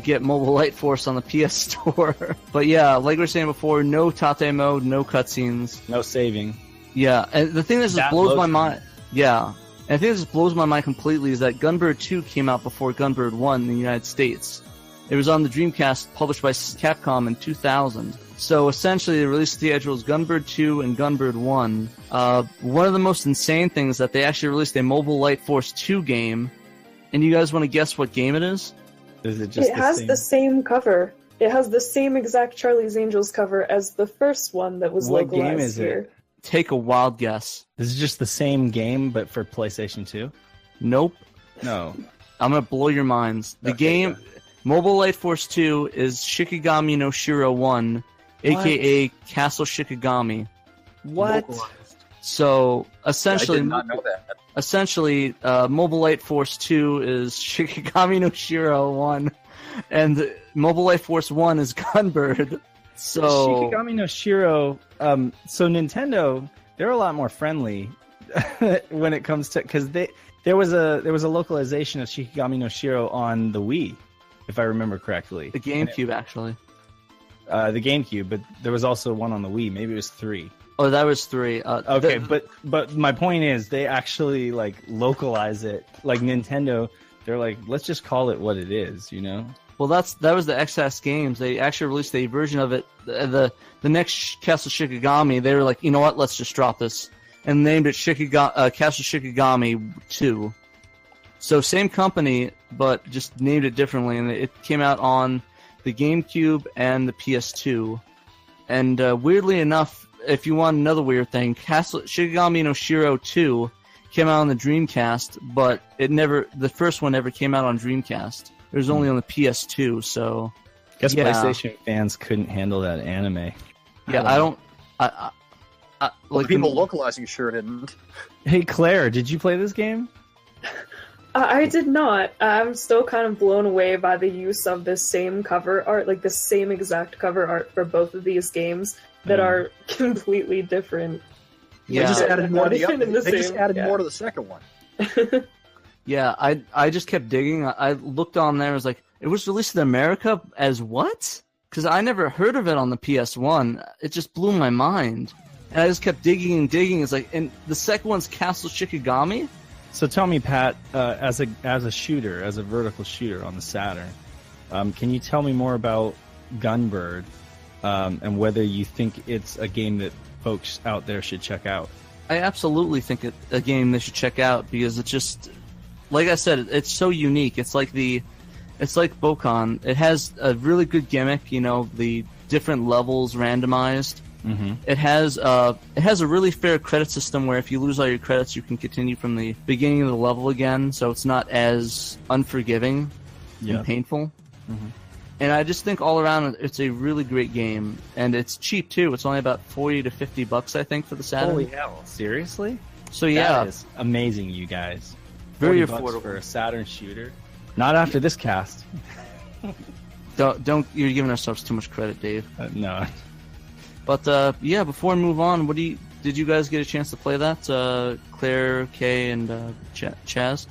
get Mobile Light Force on the PS Store. But yeah, like we were saying before, no Tate mode, no cutscenes. No saving. Yeah, and the thing that just blows my mind... Yeah, and the thing that just blows my mind completely is that Gunbird 2 came out before Gunbird 1 in the United States. It was on the Dreamcast, published by Capcom in 2000. So essentially, they released the schedules Gunbird 2 and Gunbird 1. One of the most insane things is that they actually released a Mobile Light Force 2 game. And you guys want to guess what game it is? Is it just the same cover. It has the same exact Charlie's Angels cover as the first one that was localized game is here. It? Take a wild guess. This is just the same game, but for PlayStation 2? Nope. No. I'm going to blow your minds. The game, Mobile Light Force 2, is Shikigami no Shiro 1, a.k.a. Castle Shikigami. What? So, essentially... I did not know that. Essentially, Mobile Light Force 2 is Shikigami no Shiro 1, and Mobile Light Force 1 is Gunbird. So Shikigami no Shiro. So Nintendo, they're a lot more friendly when it comes to, because there was a localization of Shikigami no Shiro on the Wii, if I remember correctly. The GameCube, actually. The GameCube, but there was also one on the Wii. Maybe it was 3. Oh, that was 3. Okay, but my point is, they actually like localize it. Like Nintendo, they're like, let's just call it what it is, you know? Well, that was the XS Games. They actually released a version of it. The next Castle Shikigami, they were like, you know what? Let's just drop this, and named it Castle Shikigami 2. So same company, but just named it differently, and it came out on the GameCube and the PS2. And weirdly enough, if you want another weird thing, Castle Shikigami no Shiro 2 came out on the Dreamcast, but the first one never came out on Dreamcast. It was only on the PS2, so... Guess PlayStation fans couldn't handle that anime. Yeah, like people localizing sure didn't. Hey, Claire, did you play this game? I did not. I'm still kind of blown away by the use of the same cover art, like the same exact cover art for both of these games that are completely different. Yeah. They just added more to more to the second one. Yeah, I just kept digging. I looked on there. I was like, it was released in America as what? Because I never heard of it on the PS1. It just blew my mind. And I just kept digging and digging. It's like, and the second one's Castle Shikigami? So tell me, Pat, as a shooter, as a vertical shooter on the Saturn, can you tell me more about Gunbird and whether you think it's a game that folks out there should check out? I absolutely think it's a game they should check out because it's just... Like I said, it's so unique. It's like Bokon. It has a really good gimmick, you know, the different levels randomized. Mm-hmm. It has a really fair credit system where if you lose all your credits, you can continue from the beginning of the level again, so it's not as unforgiving and painful. Mm-hmm. And I just think all around it's a really great game, and it's cheap too. It's only about $40 to $50, I think, for the Saturn. Holy hell! Seriously? So yeah, that is amazing, you guys. Very affordable for a Saturn shooter. Not after this cast. Don't you're giving ourselves too much credit, Dave. No. But yeah, before we move on, did you guys get a chance to play that? Claire, Kay, and Chaz?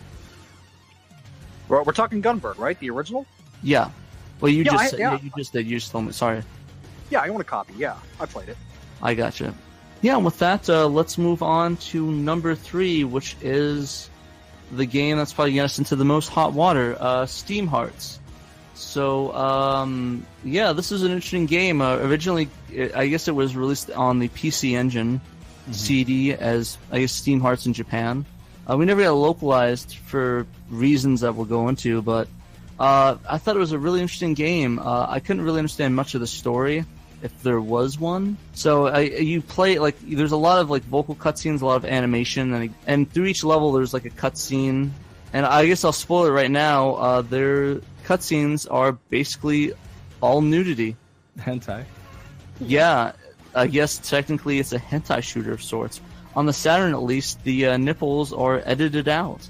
We're talking Gunbird, right? The original? Yeah. Well, you just told me. Sorry. Yeah, I own a copy. Yeah, I played it. I gotcha. Yeah, and with that, let's move on to number 3, which is the game that's probably getting us into the most hot water, Steam Hearts. So, yeah, this is an interesting game. Originally, I guess it was released on the PC Engine CD as, I guess, Steam Hearts in Japan. We never got localized for reasons that we'll go into, but I thought it was a really interesting game. I couldn't really understand much of the story. if there was one. So you play, like, there's a lot of like vocal cutscenes, a lot of animation, and through each level there's like a cutscene. And I guess I'll spoil it right now. Their cutscenes are basically all nudity. Hentai. Yeah, I guess technically it's a hentai shooter of sorts. On the Saturn, at least, the nipples are edited out.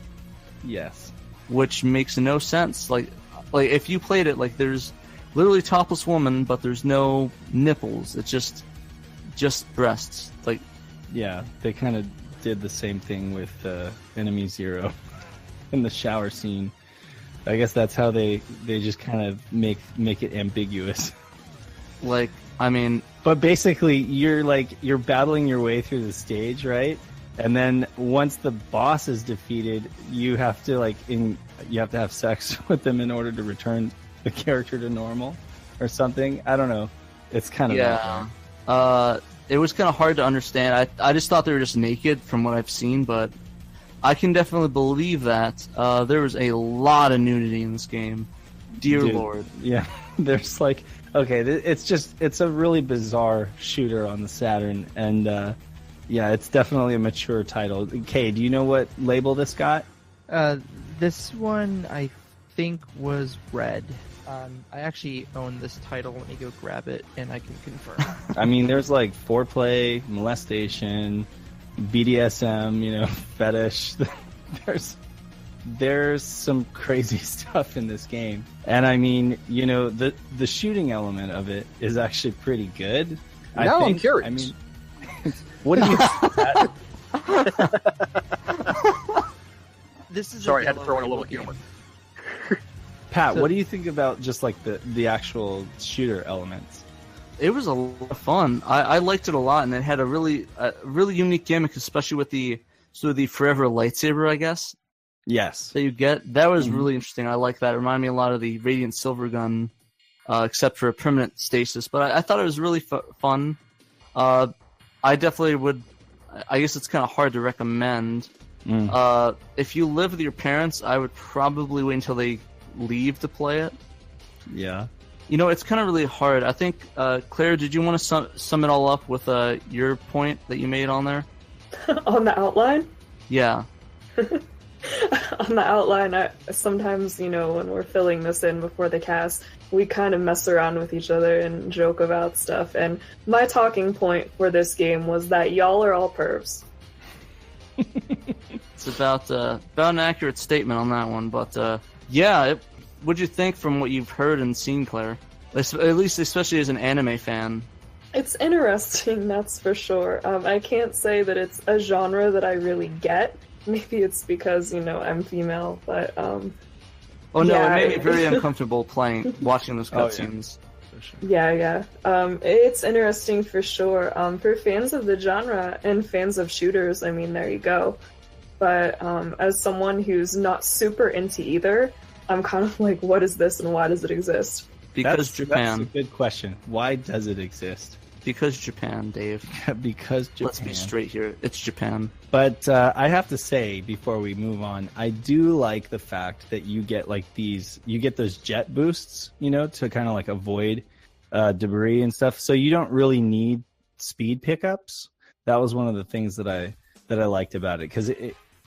Yes. Which makes no sense. Like if you played it, like, there's literally topless woman, but there's no nipples. It's just breasts. Like, yeah, they kind of did the same thing with Enemy Zero in the shower scene. I guess that's how they just kind of make it ambiguous. Like, I mean, but basically you're battling your way through the stage, right? And then once the boss is defeated, you have to have sex with them in order to return the character to normal or something. I don't know. It's kind of it was kind of hard to understand. I just thought they were just naked from what I've seen, but I can definitely believe that. There was a lot of nudity in this game. Dear Lord. Yeah. There's like, okay, it's a really bizarre shooter on the Saturn, and yeah, it's definitely a mature title. Kay, do you know what label this got? This one I think was red. I actually own this title. Let me go grab it, and I can confirm. I mean, there's like foreplay, molestation, BDSM, fetish. There's some crazy stuff in this game. And I mean, the shooting element of it is actually pretty good. Now I'm curious. I mean, what do you think? This is Sorry, I had to throw in a little humor. Pat, what do you think about just like the actual shooter elements? It was a lot of fun. I liked it a lot, and it had a really unique gimmick, especially with the forever lightsaber, I guess. Yes. That you get. That was really interesting. I like that. It reminded me a lot of the Radiant Silver Gun, except for a permanent stasis. But I thought it was really fun. I definitely would. I guess it's kind of hard to recommend. If you live with your parents, I would probably wait until they leave to play it. Yeah. It's kind of really hard. I think, Claire, did you want to sum it all up with your point that you made on there? On the outline? Yeah. On the outline, sometimes, when we're filling this in before the cast, we kind of mess around with each other and joke about stuff. And my talking point for this game was that y'all are all pervs. It's about an accurate statement on that one, but yeah. What'd you think from what you've heard and seen, Claire? At least, especially as an anime fan. It's interesting, that's for sure. I can't say that it's a genre that I really get. Maybe it's because, I'm female, but oh no, yeah. It made me very uncomfortable watching those cutscenes. Yeah. It's interesting for sure. For fans of the genre and fans of shooters, I mean, there you go. But as someone who's not super into either, I'm kind of like, what is this and why does it exist? Because Japan. That's a good question. Why does it exist? Because Japan, Dave. Because Japan. Let's be straight here. It's Japan. But I have to say, before we move on, I do like the fact that you get those jet boosts, to kind of like avoid debris and stuff. So you don't really need speed pickups. That was one of the things that I liked about it, because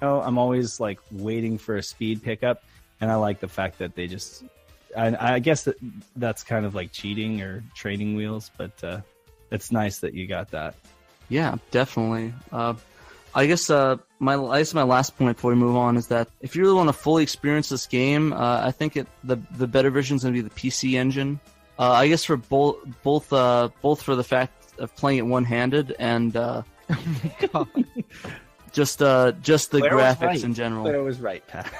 I'm always like waiting for a speed pickup, and I like the fact that they just. I guess that's kind of like cheating or training wheels, but it's nice that you got that. Yeah, definitely. I guess my last point before we move on is that if you really want to fully experience this game, I think the better version is going to be the PC engine. I guess for both for the fact of playing it one-handed and just the Claire graphics in general. Claire was right, Pat.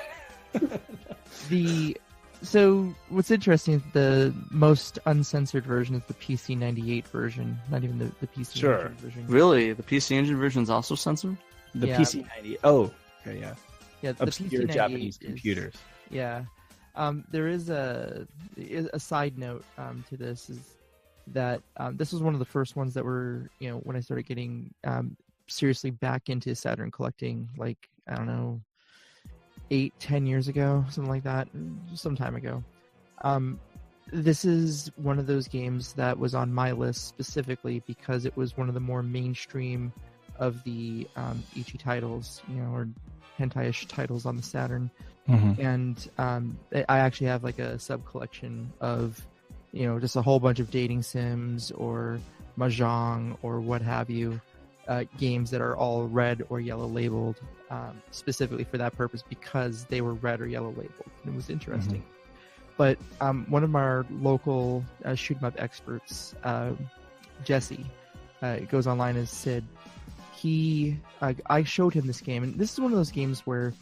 So what's interesting is the most uncensored version is the PC 98 version, not even the PC Engine version. Really? The PC Engine version is also censored? The PC 98. Oh, okay, yeah. Yeah, the obscure PC Japanese computers. Yeah. There is a side note to this, is that this was one of the first ones that were, when I started getting seriously back into Saturn collecting, like, I don't know, 8-10 years ago, something like that, some time ago. this is one of those games that was on my list specifically because it was one of the more mainstream of the ichi titles, or hentai-ish titles on the Saturn. Mm-hmm. And I actually have like a sub collection of, just a whole bunch of dating sims or mahjong or what have you, games that are all red or yellow labeled, specifically for that purpose because they were red or yellow labeled. It was interesting. Mm-hmm. But one of our local shoot 'em up experts, Jesse, goes online as Sid. I showed him this game, and this is one of those games where,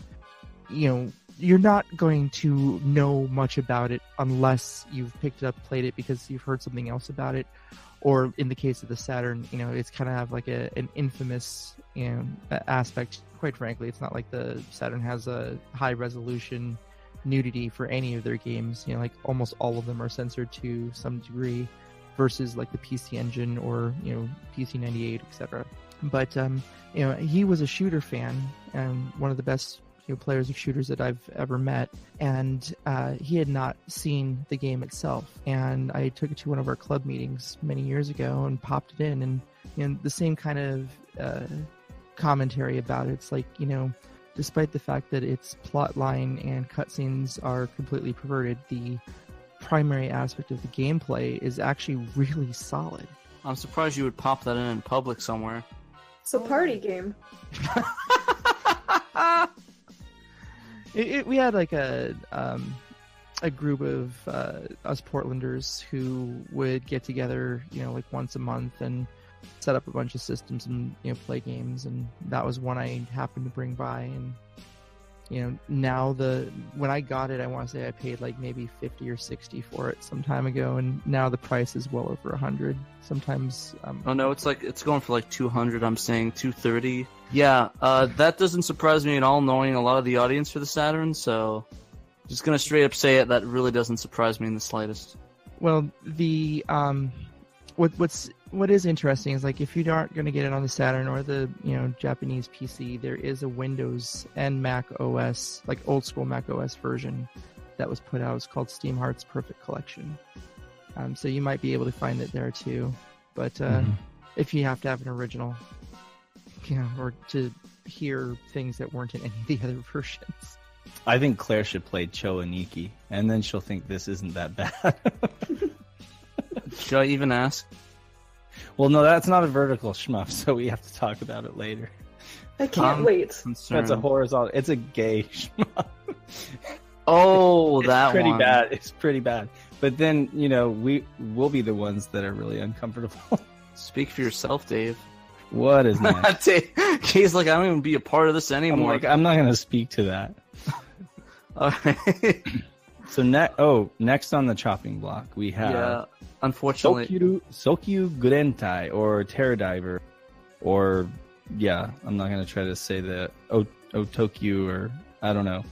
you're not going to know much about it unless you've picked it up, played it because you've heard something else about it, or in the case of the Saturn, it's kind of have like an infamous aspect. Quite frankly, it's not like the Saturn has a high resolution nudity for any of their games. Like almost all of them are censored to some degree, versus like the PC Engine or PC 98, etc. But he was a shooter fan and one of the best players of shooters that I've ever met, and he had not seen the game itself. And I took it to one of our club meetings many years ago and popped it in, and the same kind of commentary about it. It's like, despite the fact that its plot line and cutscenes are completely perverted, the primary aspect of the gameplay is actually really solid. I'm surprised you would pop that in public somewhere. It's a party game. We had like a group of us Portlanders who would get together, like once a month and set up a bunch of systems and play games, and that was one I happened to bring by. And now when I got it, I want to say I paid like maybe 50 or 60 for it some time ago, and now the price is well over 100. Sometimes oh no, it's going for like 200. I'm saying 230. Yeah, that doesn't surprise me at all, knowing a lot of the audience for the Saturn. So, just gonna straight up say it. That really doesn't surprise me in the slightest. Well, the what is interesting is, like, if you aren't going to get it on the Saturn or the Japanese PC, there is a Windows and Mac OS, like old school Mac OS version that was put out. It's called Steam Hearts Perfect Collection. So you might be able to find it there too. But if you have to have an original, or to hear things that weren't in any of the other versions. I think Claire should play Cho Aniki, and then she'll think this isn't that bad. Should I even ask? Well, no, that's not a vertical shmup, so we have to talk about it later. I can't wait. That's a horizontal. It's a gay shmup. Oh, it's that pretty one. bad. It's pretty bad. But then, we'll be the ones that are really uncomfortable. Speak for yourself, Dave. What is next? He's like, I don't even be a part of this anymore. I'm not going to speak to that. Okay. So next on the chopping block, we have unfortunately Sokyu Gurentai, or Terror Diver, or I'm not going to try to say the Otokyu, or I don't know.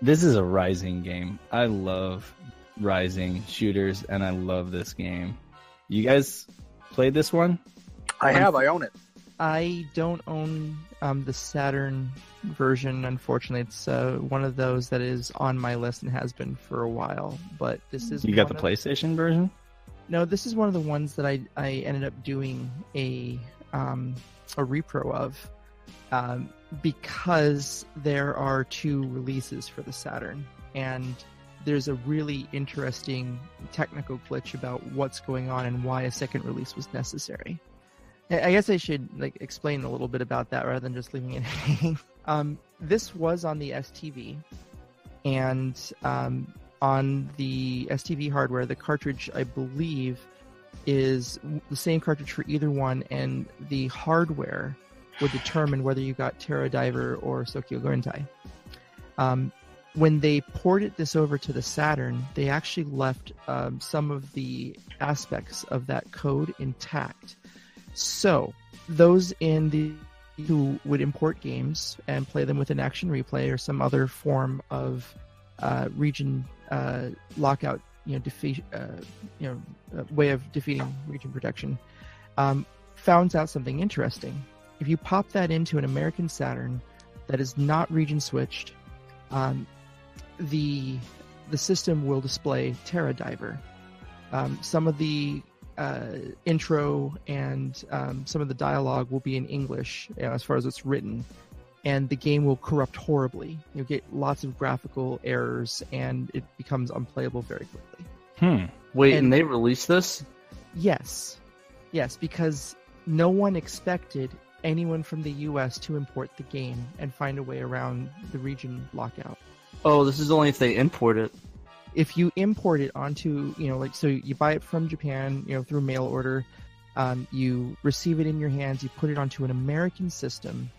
This is a Rising game. I love Rising shooters, and I love this game. You guys played this one? I have. I own it. I don't own the Saturn version, unfortunately. It's one of those that is on my list and has been for a while. But this is. You got the PlayStation version? No, this is one of the ones that I ended up doing a repro of, because there are 2 releases for the Saturn, and there's a really interesting technical glitch about what's going on and why a second release was necessary. I guess I should explain a little bit about that rather than just leaving it hanging. This was on the STV, and on the STV hardware, the cartridge, I believe, is the same cartridge for either one, and the hardware would determine whether you got Terra Diver or Sokyu Gurentai. When they ported this over to the Saturn, they actually left some of the aspects of that code intact. So, those who would import games and play them with an action replay or some other form of region lockout, way of defeating region protection, found out something interesting. If you pop that into an American Saturn that is not region switched, the the system will display Terra Diver. Some of the intro and some of the dialogue will be in English, as far as it's written, and the game will corrupt horribly. You'll get lots of graphical errors, and it becomes unplayable very quickly. Wait, and they released this? Yes, because no one expected anyone from the US to import the game and find a way around the region lockout. Oh, this is only if they import it. If you import it onto, so you buy it from Japan, through mail order, you receive it in your hands, you put it onto an American system,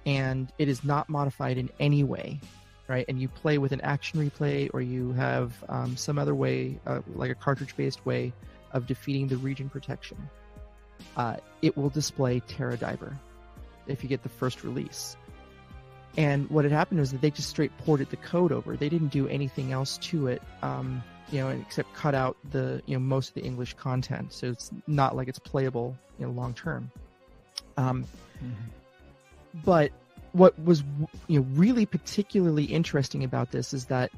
and it is not modified in any way, right? And you play with an action replay, or you have some other way, like a cartridge-based way of defeating the region protection. It will display Terra Diver if you get the first release. And what had happened was that they just straight ported the code over. They didn't do anything else to it, except cut out the most of the English content. So it's not like it's playable long term. But what was really particularly interesting about this is that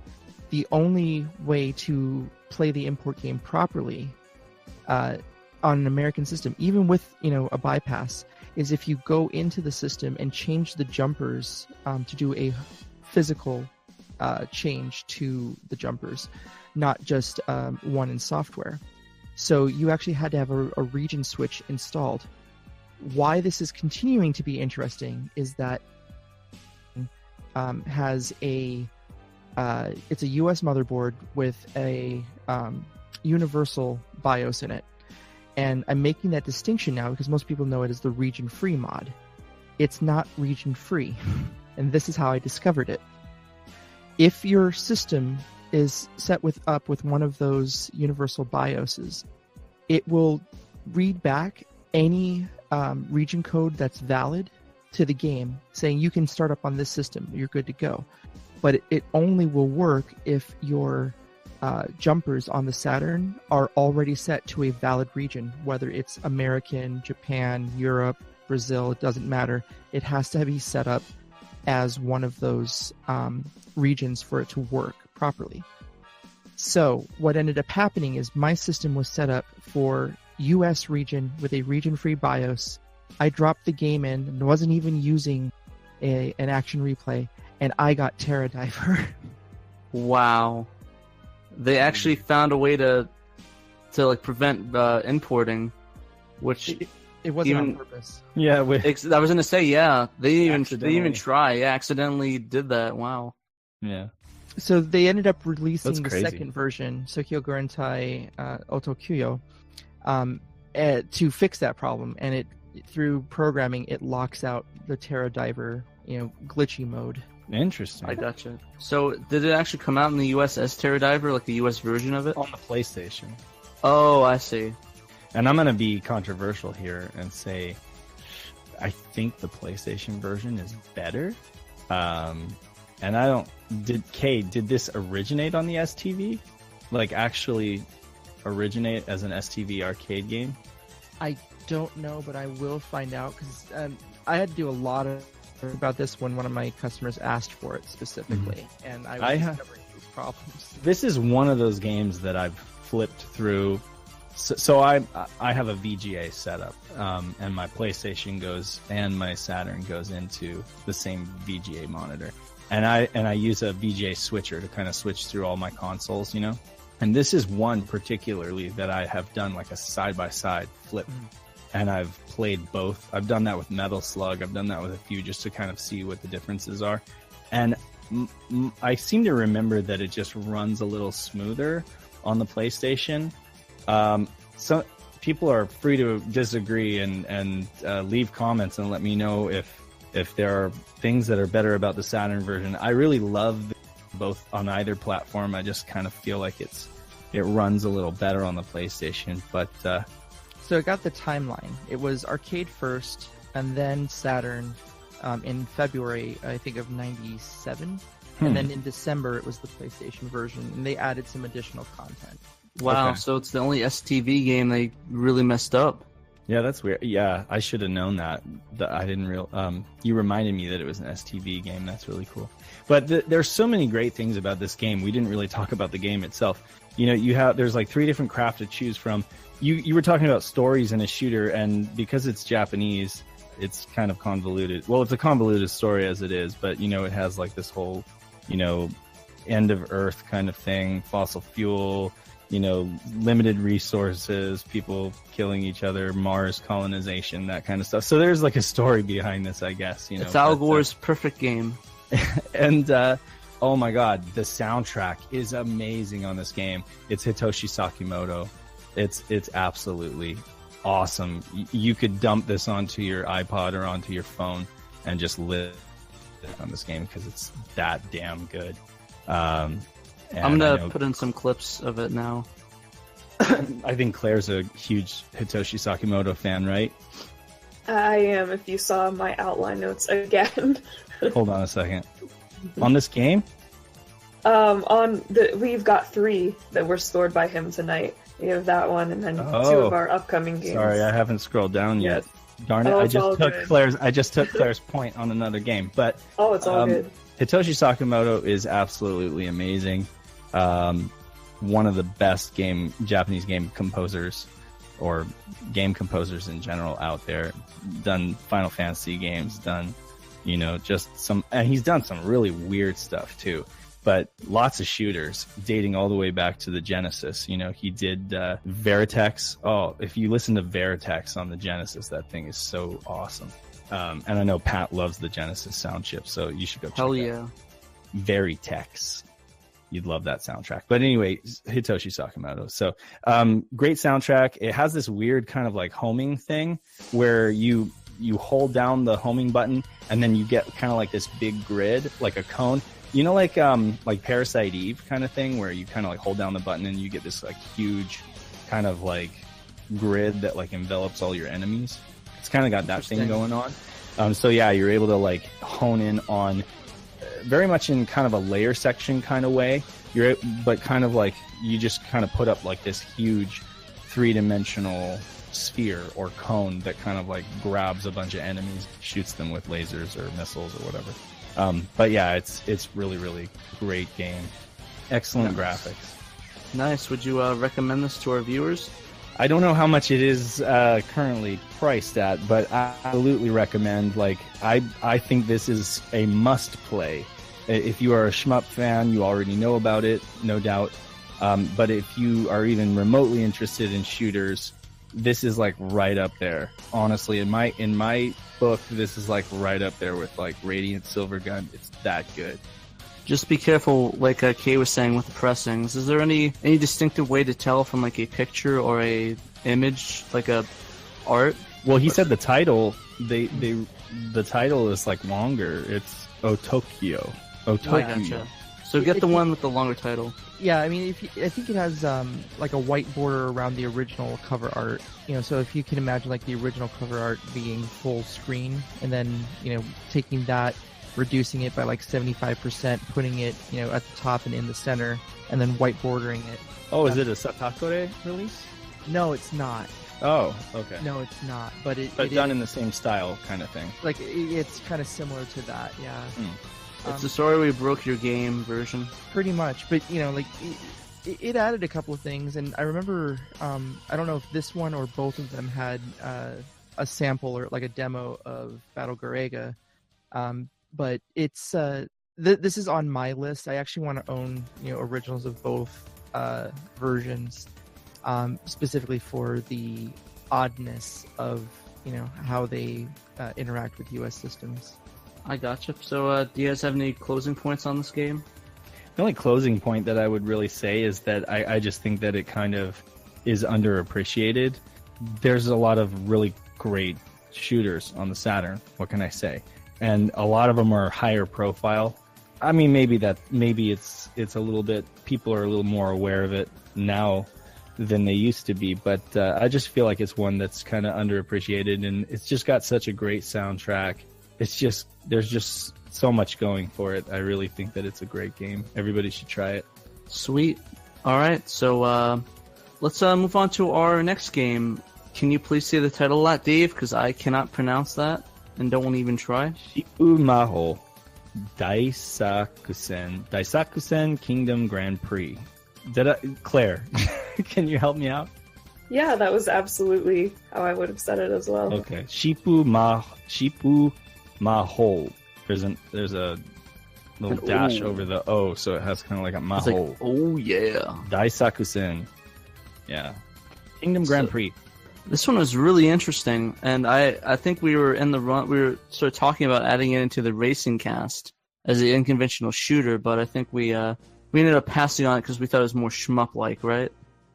the only way to play the import game properly on an American system, even with a bypass, is if you go into the system and change the jumpers to do a physical change to the jumpers, not just one in software. So you actually had to have a region switch installed. Why this is continuing to be interesting is that has it's a US motherboard with a universal BIOS in it. And I'm making that distinction now because most people know it as the region-free mod. It's not region-free, and this is how I discovered it. If your system is set up with one of those universal BIOSes, it will read back any region code that's valid to the game, saying you can start up on this system, you're good to go. But it only will work if your jumpers on the Saturn are already set to a valid region, whether it's American, Japan, Europe, Brazil, it doesn't matter. It has to be set up as one of those regions for it to work properly. So what ended up happening is my system was set up for US region with a region-free BIOS. I dropped the game in and wasn't even using an action replay, and I got Terra Diver. Wow. They actually found a way to prevent importing, which it wasn't on purpose. Yeah, I was gonna say, yeah, they didn't even try. Yeah, accidentally did that. Wow. Yeah. So they ended up releasing That's the crazy. second version, Sokyo Gurentai Otokuyo, to fix that problem, and through programming it locks out the Terra Diver, glitchy mode. Interesting. I gotcha. So, did it actually come out in the US as Terra Diver, like the US version of it? On the PlayStation. Oh, I see. And I'm going to be controversial here and say I think the PlayStation version is better. And I don't... Did this originate on the STV? Like, actually originate as an STV arcade game? I don't know, but I will find out, because I had to do a lot about this when one of my customers asked for it specifically, and I was discovering these problems. This is one of those games that I've flipped through. So I have a VGA setup, and my PlayStation and my Saturn goes into the same VGA monitor, and I use a VGA switcher to kind of switch through all my consoles, And this is one particularly that I have done like a side-by-side flip. And I've played both. I've done that with Metal Slug. I've done that with a few just to kind of see what the differences are. And I seem to remember that it just runs a little smoother on the PlayStation. So people are free to disagree and leave comments and let me know if there are things that are better about the Saturn version. I really love both on either platform. I just kind of feel like it runs a little better on the PlayStation, but so I got the timeline. It was arcade first, and then Saturn in February, I think, of '97, and then in December it was the PlayStation version, and they added some additional content. Wow, Okay. so it's the only STV game they really messed up. Yeah, that's weird. Yeah, I should have known that. I didn't you reminded me that it was an STV game. That's really cool. But there's so many great things about this game. We didn't really talk about the game itself. You know, there's like 3 different craft to choose from. You were talking about stories in a shooter, and because it's Japanese, it's kind of convoluted. Well, it's a convoluted story as it is, but you know, it has like this whole, you know, end of Earth kind of thing, fossil fuel, you know, limited resources, people killing each other, Mars colonization, that kind of stuff. So there's like a story behind this, I guess. You know, it's Al Gore's perfect game. And oh my god, the soundtrack is amazing on this game. It's Hitoshi Sakimoto. It's absolutely awesome. You could dump this onto your iPod or onto your phone and just live on this game because it's that damn good. I'm gonna put in some clips of it now. I think Claire's a huge Hitoshi Sakimoto fan, right? I am, if you saw my outline notes again. Hold on a second. On this game? We've got 3 that were scored by him tonight. We have that one, and then 2 of our upcoming games. Sorry, I haven't scrolled down yet. Darn it! Oh, I just took Claire's point on another game, but it's all good. Hitoshi Sakimoto is absolutely amazing. One of the best Japanese game composers, or game composers in general out there. Done Final Fantasy games, done, you know, and he's done some really weird stuff too. But lots of shooters dating all the way back to the Genesis. You know, he did Veritex. Oh, if you listen to Veritex on the Genesis, that thing is so awesome. And I know Pat loves the Genesis sound chip, so you should go check it out. Hell yeah. Veritex. You'd love that soundtrack. But anyway, Hitoshi Sakimoto. So great soundtrack. It has this weird kind of like homing thing where you hold down the homing button and then you get kind of like this big grid, like a cone. You know, like Parasite Eve kind of thing, where you kind of like hold down the button and you get this like huge kind of like grid that like envelops all your enemies. It's kind of got that thing going on. So yeah, you're able to like hone in on very much in kind of a layer section kind of way. But kind of like you just kind of put up like this huge 3-dimensional sphere or cone that kind of like grabs a bunch of enemies, shoots them with lasers or missiles or whatever. But yeah, it's really, really great game. Excellent graphics. Nice. Would you recommend this to our viewers? I don't know how much it is currently priced at, but I absolutely recommend. Like, I think this is a must play. If you are a shmup fan, you already know about it, no doubt. But if you are even remotely interested in shooters, this is like right up there. Honestly, in my book, this is like right up there with like Radiant Silvergun. It's that good. Just be careful, like Kay was saying, with the pressings. Is there any distinctive way to tell from like a picture or a image, like a art? Well, he said the title. The title is like longer. It's Otokyo. Gotcha. So get the one with the longer title. Yeah, I mean, I think it has like a white border around the original cover art. You know, so if you can imagine like the original cover art being full screen, and then taking that, reducing it by like 75%, putting it at the top and in the center, and then white bordering it. Oh, is it a Satakore release? No, it's not. Oh, okay. No, it's not. But it done in the same style kind of thing. Like it's kind of similar to that, yeah. It's the Sorry We Broke Your Game version. Pretty much, but like it added a couple of things, and I remember I don't know if this one or both of them had a sample or like a demo of Battle Garega, but it's this is on my list. I actually want to own originals of both versions, specifically for the oddness of how they interact with US systems. I gotcha. So, do you guys have any closing points on this game? The only closing point that I would really say is that I just think that it kind of is underappreciated. There's a lot of really great shooters on the Saturn. What can I say? And a lot of them are higher profile. I mean, maybe it's a little bit, people are a little more aware of it now than they used to be, but I just feel like it's one that's kind of underappreciated, and it's just got such a great soundtrack. There's just so much going for it. I really think that it's a great game. Everybody should try it. Sweet. All right, so let's move on to our next game. Can you please say the title of that, Dave? Because I cannot pronounce that and don't want to even try. Shipu Maho Daisakusen Kingdom Grand Prix. Claire, can you help me out? Yeah, that was absolutely how I would have said it as well. Okay, Shipu Maho. There's a little dash over the O, so it has kind of like a Maho. It's like, oh yeah. Daisakusen. Yeah. Kingdom Grand Prix. This one was really interesting, and I think we were sort of talking about adding it into the racing cast as an unconventional shooter, but I think we ended up passing on it because we thought it was more shmup-like, right?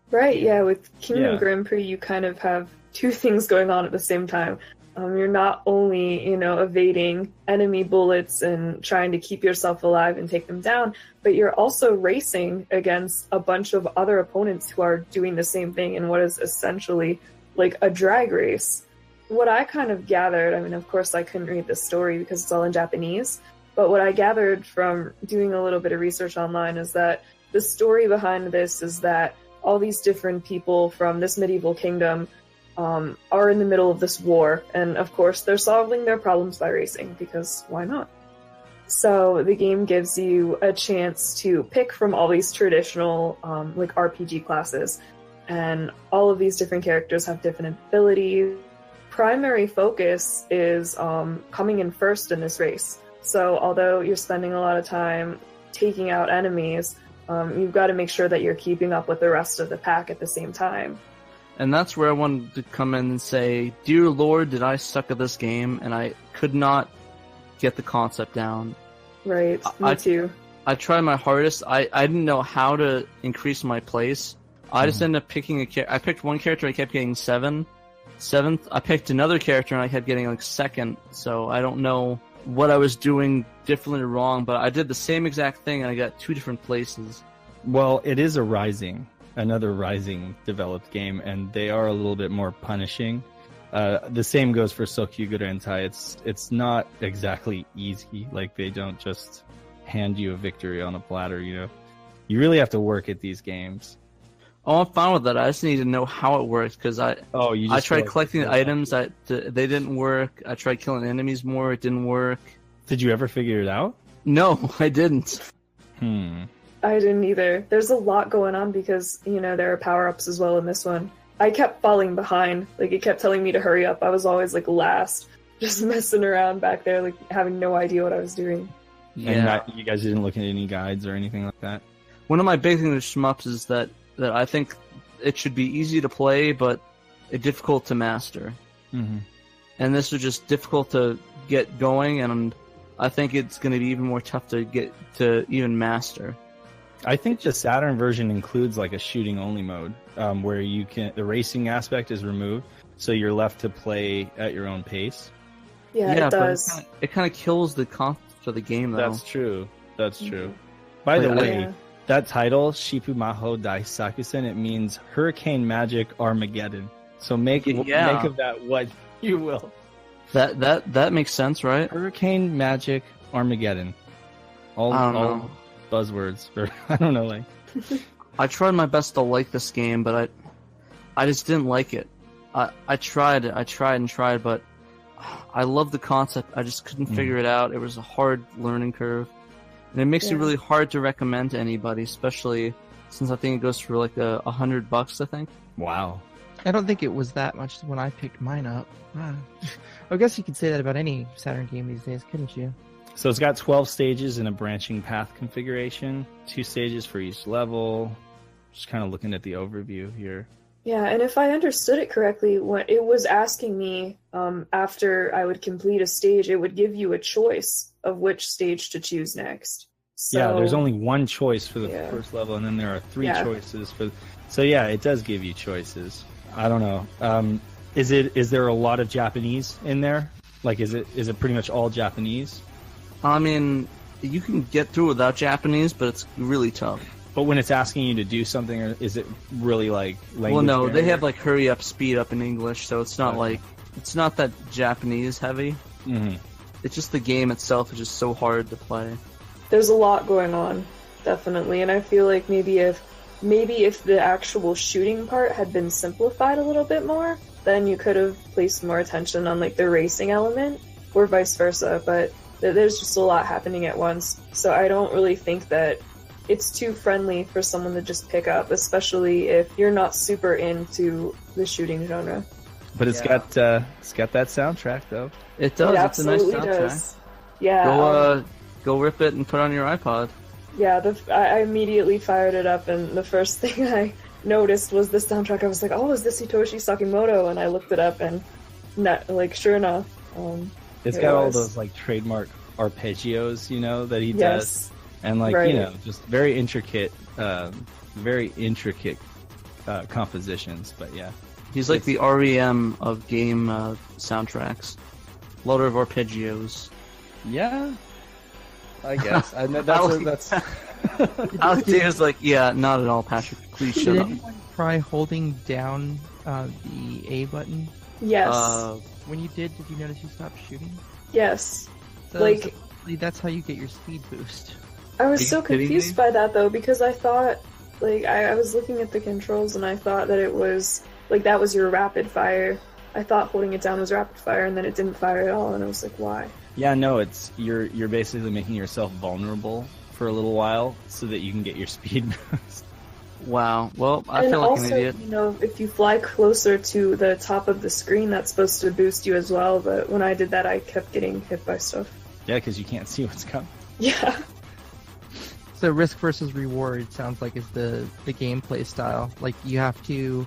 Right, yeah, with Kingdom Grand Prix, you kind of have two things going on at the same time. You're not only, evading enemy bullets and trying to keep yourself alive and take them down, but you're also racing against a bunch of other opponents who are doing the same thing in what is essentially like a drag race. What I kind of gathered, I mean, of course I couldn't read the story because it's all in Japanese, but what I gathered from doing a little bit of research online is that the story behind this is that all these different people from this medieval kingdom are in the middle of this war, and of course they're solving their problems by racing, because why not? So the game gives you a chance to pick from all these traditional like RPG classes, and all of these different characters have different abilities. Primary focus is coming in first in this race. So although you're spending a lot of time taking out enemies, you've got to make sure that you're keeping up with the rest of the pack at the same time. And that's where I wanted to come in and say, dear Lord, did I suck at this game, and I could not get the concept down. Right, me too. I tried my hardest. I didn't know how to increase my place. I just ended up picking I picked one character, I kept getting seventh. I picked another character, and I kept getting like second. So I don't know what I was doing differently or wrong, but I did the same exact thing, and I got 2 different places. Well, it is another Rising developed game, and they are a little bit more punishing. The same goes for Sokyuga Rentai. It's not exactly easy. Like, they don't just hand you a victory on a platter, You really have to work at these games. Oh, I'm fine with that. I just need to know how it works, because I tried collecting the items. They didn't work. I tried killing enemies more. It didn't work. Did you ever figure it out? No, I didn't. I didn't either. There's a lot going on because, there are power-ups as well in this one. I kept falling behind. Like, it kept telling me to hurry up. I was always, like, last, just messing around back there, like, having no idea what I was doing. Yeah. And you guys didn't look at any guides or anything like that? One of my big things with shmups is that I think it should be easy to play, but difficult to master. Mm-hmm. And this was just difficult to get going, and I think it's going to be even more tough to get to even master. I think the Saturn version includes like a shooting only mode, where the racing aspect is removed, so you're left to play at your own pace. Yeah, it does. But it kind of kills the concept of the game, though. That's true. By the way, that title, Shipu Maho Daisakusen, it means Hurricane Magic Armageddon. So make of that what you will. That makes sense, right? Hurricane Magic Armageddon. All buzzwords. I don't know, like. I tried my best to like this game, but I just didn't like it. I tried, but I love the concept. I just couldn't figure it out. It was a hard learning curve, and it makes it really hard to recommend to anybody, especially since I think it goes for like $100. I think. Wow. I don't think it was that much when I picked mine up. I guess you could say that about any Saturn game these days, couldn't you? So it's got 12 stages in a branching path configuration, 2 stages for each level. Just kind of looking at the overview here. Yeah, and if I understood it correctly, when it was asking me after I would complete a stage, it would give you a choice of which stage to choose next. So, yeah, there's only one choice for the first level, and then there are 3 choices for. So yeah, it does give you choices. I don't know. Is there a lot of Japanese in there? Like, is it pretty much all Japanese? I mean, you can get through without Japanese, but it's really tough. But when it's asking you to do something, is it really like language? Well, no, barrier? they have like hurry up, speed up in English, so it's not it's not that Japanese heavy. Mm-hmm. It's just the game itself is just so hard to play. There's a lot going on, definitely, and I feel like maybe if the actual shooting part had been simplified a little bit more, then you could have placed more attention on like the racing element, or vice versa. But there's just a lot happening at once, so I don't really think that it's too friendly for someone to just pick up, especially if you're not super into the shooting genre. But it's got that soundtrack though. It does. It It's a nice absolutely soundtrack. does. Yeah. Go rip it and put it on your iPod. Yeah, I immediately fired it up, and the first thing I noticed was the soundtrack. I was like, "Oh, is this Hitoshi Sakimoto?" And I looked it up, and sure enough, it's got all those like trademark arpeggios, that he yes. does, and Right. just very intricate compositions. But yeah, He's like the REM of game soundtracks. A lot of arpeggios. yeah, I guess. I know that's. Alex like, yeah, not at all, Patrick. Please Did shut up. anyone try holding down the A button? Yes. When you did you notice you stopped shooting? Yes. So Like- supposedly that's how you get your speed boost. I Are was you so kidding confused me? by that though, because I thought, I was looking at the controls and I thought that it was that was your rapid fire. I thought holding it down was rapid fire, and then it didn't fire at all, and I was like, why? Yeah, no, it's you're basically making yourself vulnerable for a little while so that you can get your speed boost. Wow. Well, I And feel like also, an idiot. if you fly closer to the top of the screen, that's supposed to boost you as well, but when I did that, I kept getting hit by stuff. Yeah, because you can't see what's coming. Yeah. So risk versus reward sounds like is the gameplay style. Like you have to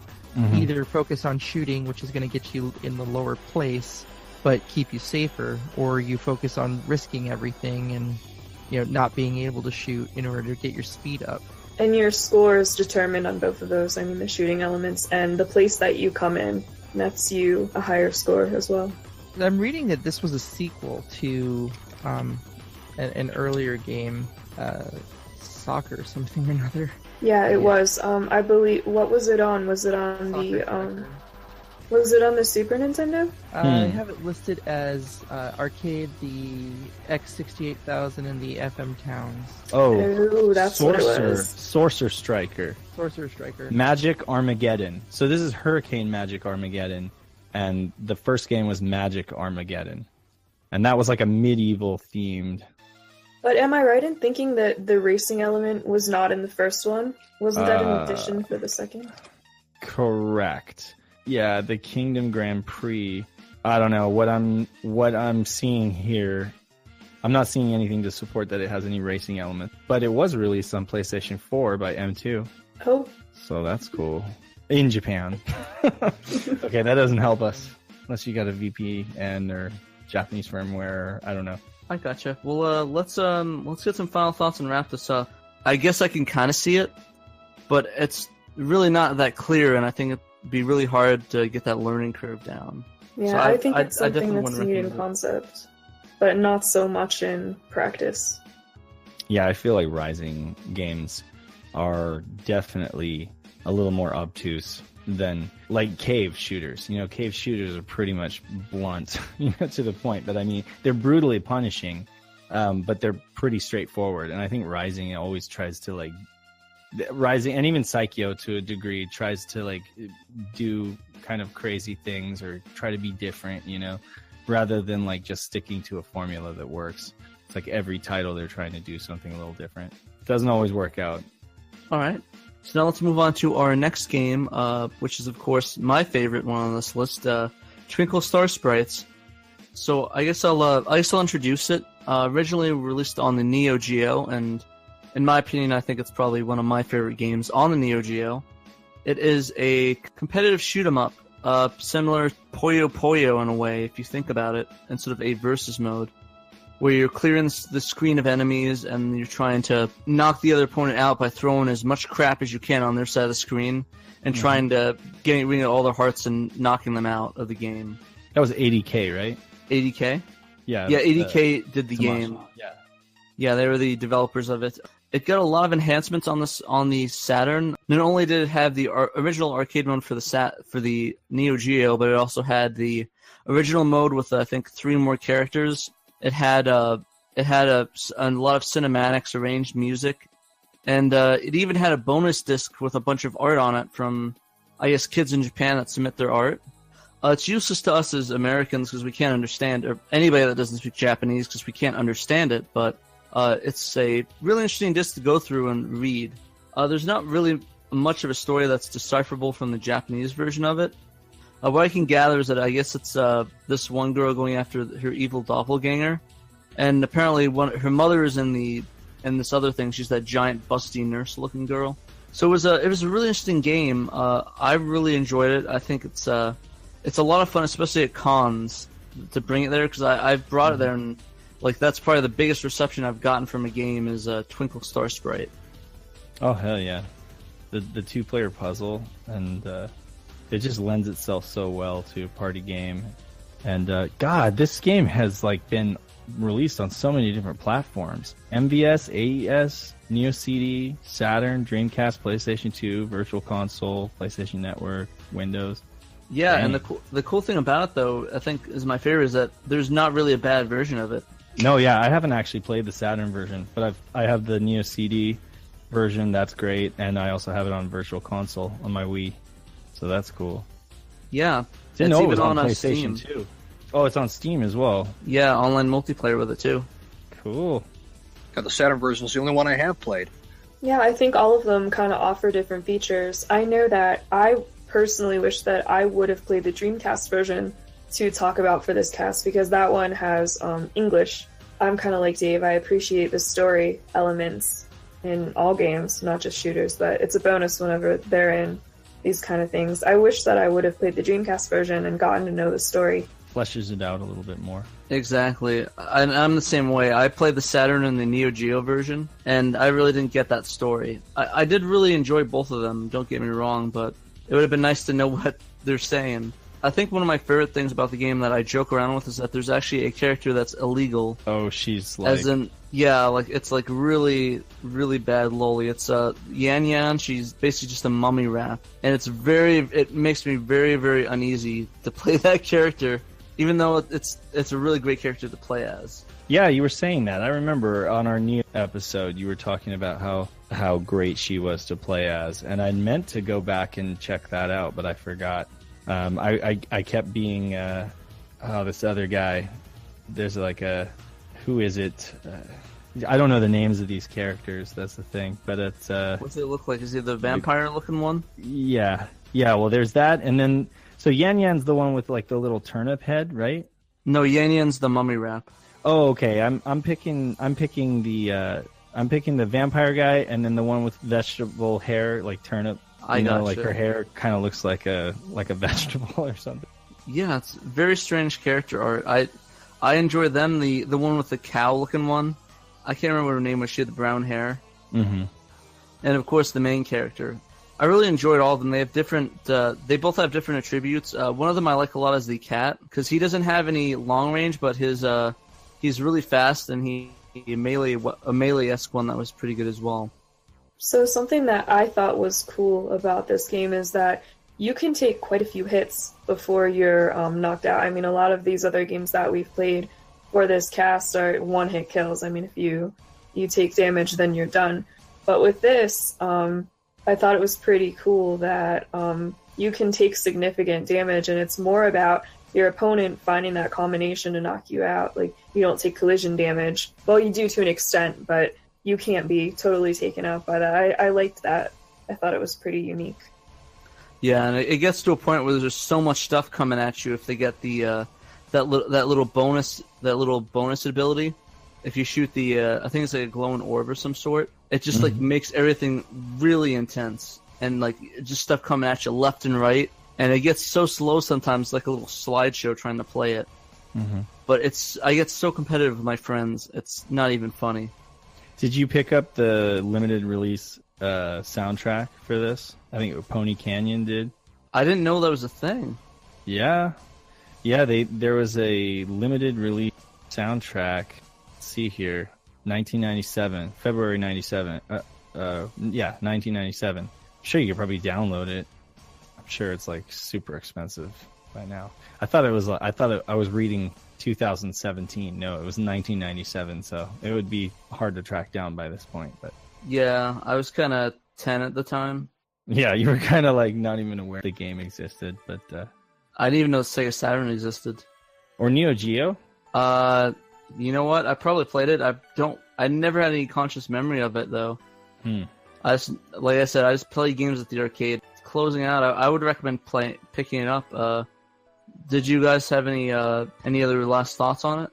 either focus on shooting, which is going to get you in the lower place, but keep you safer, or you focus on risking everything and not being able to shoot in order to get your speed up. And your score is determined on both of those. I mean, the shooting elements and the place that you come in nets you a higher score as well. I'm reading that this was a sequel to an earlier game, soccer something or another. Yeah, it Yeah. was. I believe. What was it on? Was it on Soccer. Was it on the Super Nintendo? I have it listed as arcade, the X68000, and the FM Towns. Oh, Ooh, that's what it was. Sorcerer Striker, Sorcerer Striker. Magic Armageddon. So this is Hurricane Magic Armageddon, and the first game was Magic Armageddon, and that was like a medieval themed. But am I right in thinking that the racing element was not in the first one? Wasn't that an addition for the second? Correct. Yeah, the Kingdom Grand Prix. I don't know what I'm seeing here. I'm not seeing anything to support that it has any racing element, but it was released on PlayStation 4 by M2, Oh, so that's cool. In Japan. Okay, that doesn't help us unless you got a VPN or Japanese firmware. I don't know. I gotcha. Well, let's get some final thoughts and wrap this up. I guess I can kind of see it, but it's really not that clear, and I think it'd be really hard to get that learning curve down. yeah, So I think it's I something definitely that's wouldn't neat in recommend it. concept, but not so much in practice. Yeah, I feel like Rising games are definitely a little more obtuse than like cave shooters. Cave shooters are pretty much blunt, to the point. But I mean, they're brutally punishing, but they're pretty straightforward. And I think Rising always tries to Rising, and even Psycho to a degree, tries to do kind of crazy things or try to be different, rather than just sticking to a formula that works. It's like every title they're trying to do something a little different. It doesn't always work out. All right. So now let's move on to our next game, which is, of course, my favorite one on this list, Twinkle Star Sprites. So I guess I'll introduce it. Originally released on the Neo Geo, and in my opinion, I think it's probably one of my favorite games on the Neo Geo. It is a competitive shoot 'em up, similar to Puyo Puyo in a way, if you think about it, in sort of a versus mode, where you're clearing the screen of enemies and you're trying to knock the other opponent out by throwing as much crap as you can on their side of the screen and trying to get rid of all their hearts and knocking them out of the game. That was 80K, right? 80K? Yeah. Yeah, 80K did the game. Yeah. Yeah, they were the developers of it. It got a lot of enhancements on the Saturn. Not only did it have the original arcade mode for the Neo Geo, but it also had the original mode with I think 3 more characters. It had a lot of cinematics, arranged music, and it even had a bonus disc with a bunch of art on it from, I guess, kids in Japan that submit their art. It's useless to us as Americans because we can't understand, or anybody that doesn't speak Japanese because we can't understand it, but it's a really interesting disc to go through and read. There's not really much of a story that's decipherable from the Japanese version of it. What I can gather is that I guess it's this one girl going after her evil doppelganger, and apparently her mother is in this other thing. She's that giant, busty nurse-looking girl. So it was a really interesting game. I really enjoyed it. I think it's a lot of fun, especially at cons, to bring it there because I've brought it there, and like that's probably the biggest reception I've gotten from a game is Twinkle Star Sprite. Oh hell yeah, the 2-player puzzle, and it just lends itself so well to a party game. And God, this game has like been released on so many different platforms: MVS, AES, Neo CD, Saturn, Dreamcast, PlayStation 2, Virtual Console, PlayStation Network, Windows. Yeah, and the cool thing about it, though, I think is my favorite, is that there's not really a bad version of it. No, yeah, I haven't actually played the Saturn version, but I have the Neo CD version. That's great, and I also have it on Virtual Console on my Wii, so that's cool. Yeah, Didn't know it was on Steam PlayStation too. Oh, it's on Steam as well. Yeah, online multiplayer with it too. Cool. The Saturn version is the only one I have played. Yeah, I think all of them kind of offer different features. I know that I personally wish that I would have played the Dreamcast version to talk about for this cast, because that one has English. I'm kind of like Dave. I appreciate the story elements in all games, not just shooters, but it's a bonus whenever they're in these kind of things. I wish that I would have played the Dreamcast version and gotten to know the story. Fleshes it out a little bit more. Exactly. I'm the same way. I played the Saturn and the Neo Geo version, and I really didn't get that story. I did really enjoy both of them, don't get me wrong, but it would have been nice to know what they're saying. I think one of my favorite things about the game that I joke around with is that there's actually a character that's illegal. Oh, she's like... As in, yeah, like it's like really, really bad loli. It's Yan Yan. She's basically just a mummy wrap, and it makes me very, very uneasy to play that character, even though it's a really great character to play as. Yeah, you were saying that. I remember on our new episode, you were talking about how great she was to play as, and I meant to go back and check that out, but I forgot. I kept being this other guy. There's like who is it? I don't know the names of these characters. That's the thing. But it's what's it look like? Is he the vampire-looking one? Yeah. Well, there's that, and then so Yan Yan's the one with like the little turnip head, right? No, Yan Yan's the mummy wrap. Oh, okay. I'm picking the vampire guy, and then the one with vegetable hair, like turnip. Like her hair kind of looks like a vegetable or something. Yeah, it's very strange character art. I enjoy them. The one with the cow looking one. I can't remember what her name was. She had the brown hair. Mm-hmm. And of course the main character. I really enjoyed all of them. They have different. They both have different attributes. One of them I like a lot is the cat, because he doesn't have any long range, but he's really fast, and a melee-esque one that was pretty good as well. So something that I thought was cool about this game is that you can take quite a few hits before you're knocked out. I mean, a lot of these other games that we've played for this cast are one-hit kills. I mean, if you take damage, then you're done. But with this, I thought it was pretty cool that you can take significant damage, and it's more about your opponent finding that combination to knock you out. Like, you don't take collision damage. Well, you do to an extent, but you can't be totally taken out by that. I liked that. I thought it was pretty unique. Yeah, and it gets to a point where there's so much stuff coming at you if they get the that little bonus ability. If you shoot the I think it's like a glowing orb or some sort, it just like makes everything really intense, and like just stuff coming at you left and right, and it gets so slow sometimes, like a little slideshow trying to play it. Mm-hmm. But I get so competitive with my friends, it's not even funny. Did you pick up the limited release soundtrack for this? I think Pony Canyon did. I didn't know that was a thing. Yeah. There was a limited release soundtrack. Let's see here, 1997, February 97. 1997. I'm sure you could probably download it. I'm sure it's like super expensive by now. I was reading 2017. No, it was 1997, so it would be hard to track down by this point. But yeah, I was kind of 10 at the time. Yeah, you were kind of like not even aware the game existed, but I didn't even know Sega Saturn existed. Or Neo Geo? You know what? I probably played it. I never had any conscious memory of it though. Like I said, I just play games at the arcade. Closing out, I would recommend picking it up. Did you guys have any other last thoughts on it?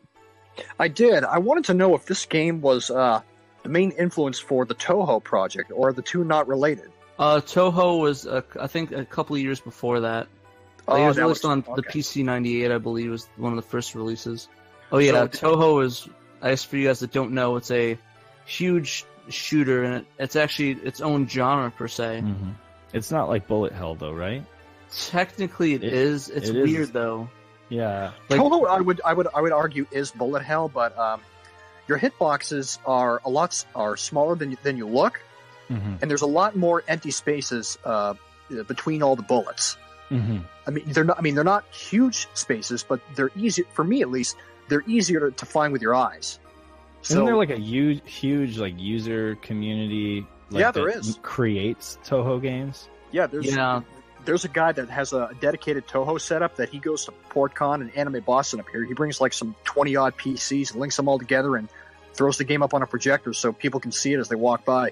I did. I wanted to know if this game was the main influence for the Toho project, or are the two not related? Toho was, I think, a couple of years before that. Like, it was released on the PC 98, I believe, was one of the first releases. Oh yeah, Toho is, I guess for you guys that don't know, it's a huge shooter, and it's actually its own genre per se. Mm-hmm. It's not like bullet hell though, right? Technically it is. It's weird though. Yeah. Like, Toho, I would argue is bullet hell, but your hitboxes are smaller than you look, and there's a lot more empty spaces between all the bullets. I mean, they're not huge spaces, but they're easy for me at least. They're easier to find with your eyes. Isn't there like a huge like user community? Like, there is. Creates Toho games. Yeah, there's a guy that has a dedicated Toho setup that he goes to PortCon and Anime Boston up here. He brings like some 20-odd PCs, links them all together, and throws the game up on a projector so people can see it as they walk by.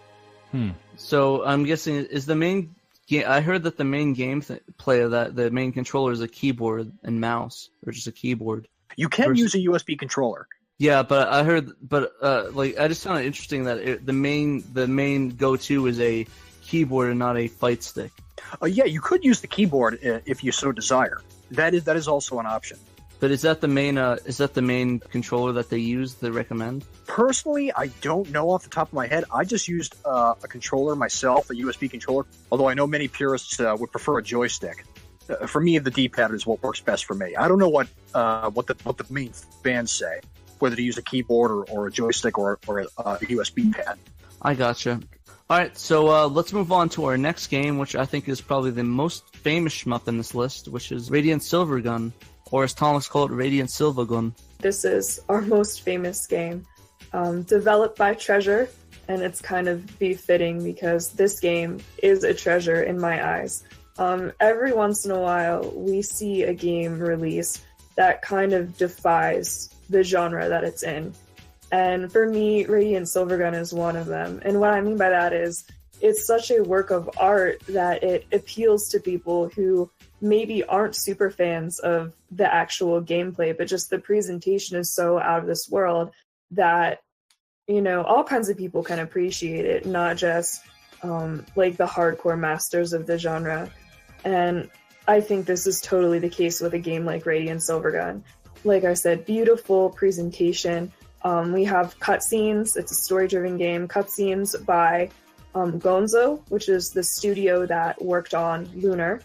So I'm guessing is the main game. I heard that the main game the main controller is a keyboard and mouse, or just a keyboard. You can use a USB controller. Yeah, but I heard, I just found it interesting that the main go-to is a keyboard and not a fight stick. Yeah, you could use the keyboard if you so desire. That is also an option. But is that the main controller that they use? They recommend? Personally, I don't know off the top of my head. I just used a controller myself, a USB controller. Although I know many purists would prefer a joystick. For me, the D-pad is what works best for me. I don't know what the main fans say, whether to use a keyboard or a joystick or a USB pad. I gotcha. All right, so let's move on to our next game, which I think is probably the most famous shmup in this list, which is Radiant Silvergun, or as Thomas called it, Radiant Silvergun. This is our most famous game, developed by Treasure, and it's kind of befitting because this game is a treasure in my eyes. Every once in a while, we see a game released that kind of defies the genre that it's in. And for me, Radiant Silvergun is one of them. And what I mean by that is it's such a work of art that it appeals to people who maybe aren't super fans of the actual gameplay, but just the presentation is so out of this world that, all kinds of people can appreciate it, not just like the hardcore masters of the genre. And I think this is totally the case with a game like Radiant Silvergun. Like I said, beautiful presentation. We have cutscenes. It's a story-driven game. Cutscenes by Gonzo, which is the studio that worked on Lunar.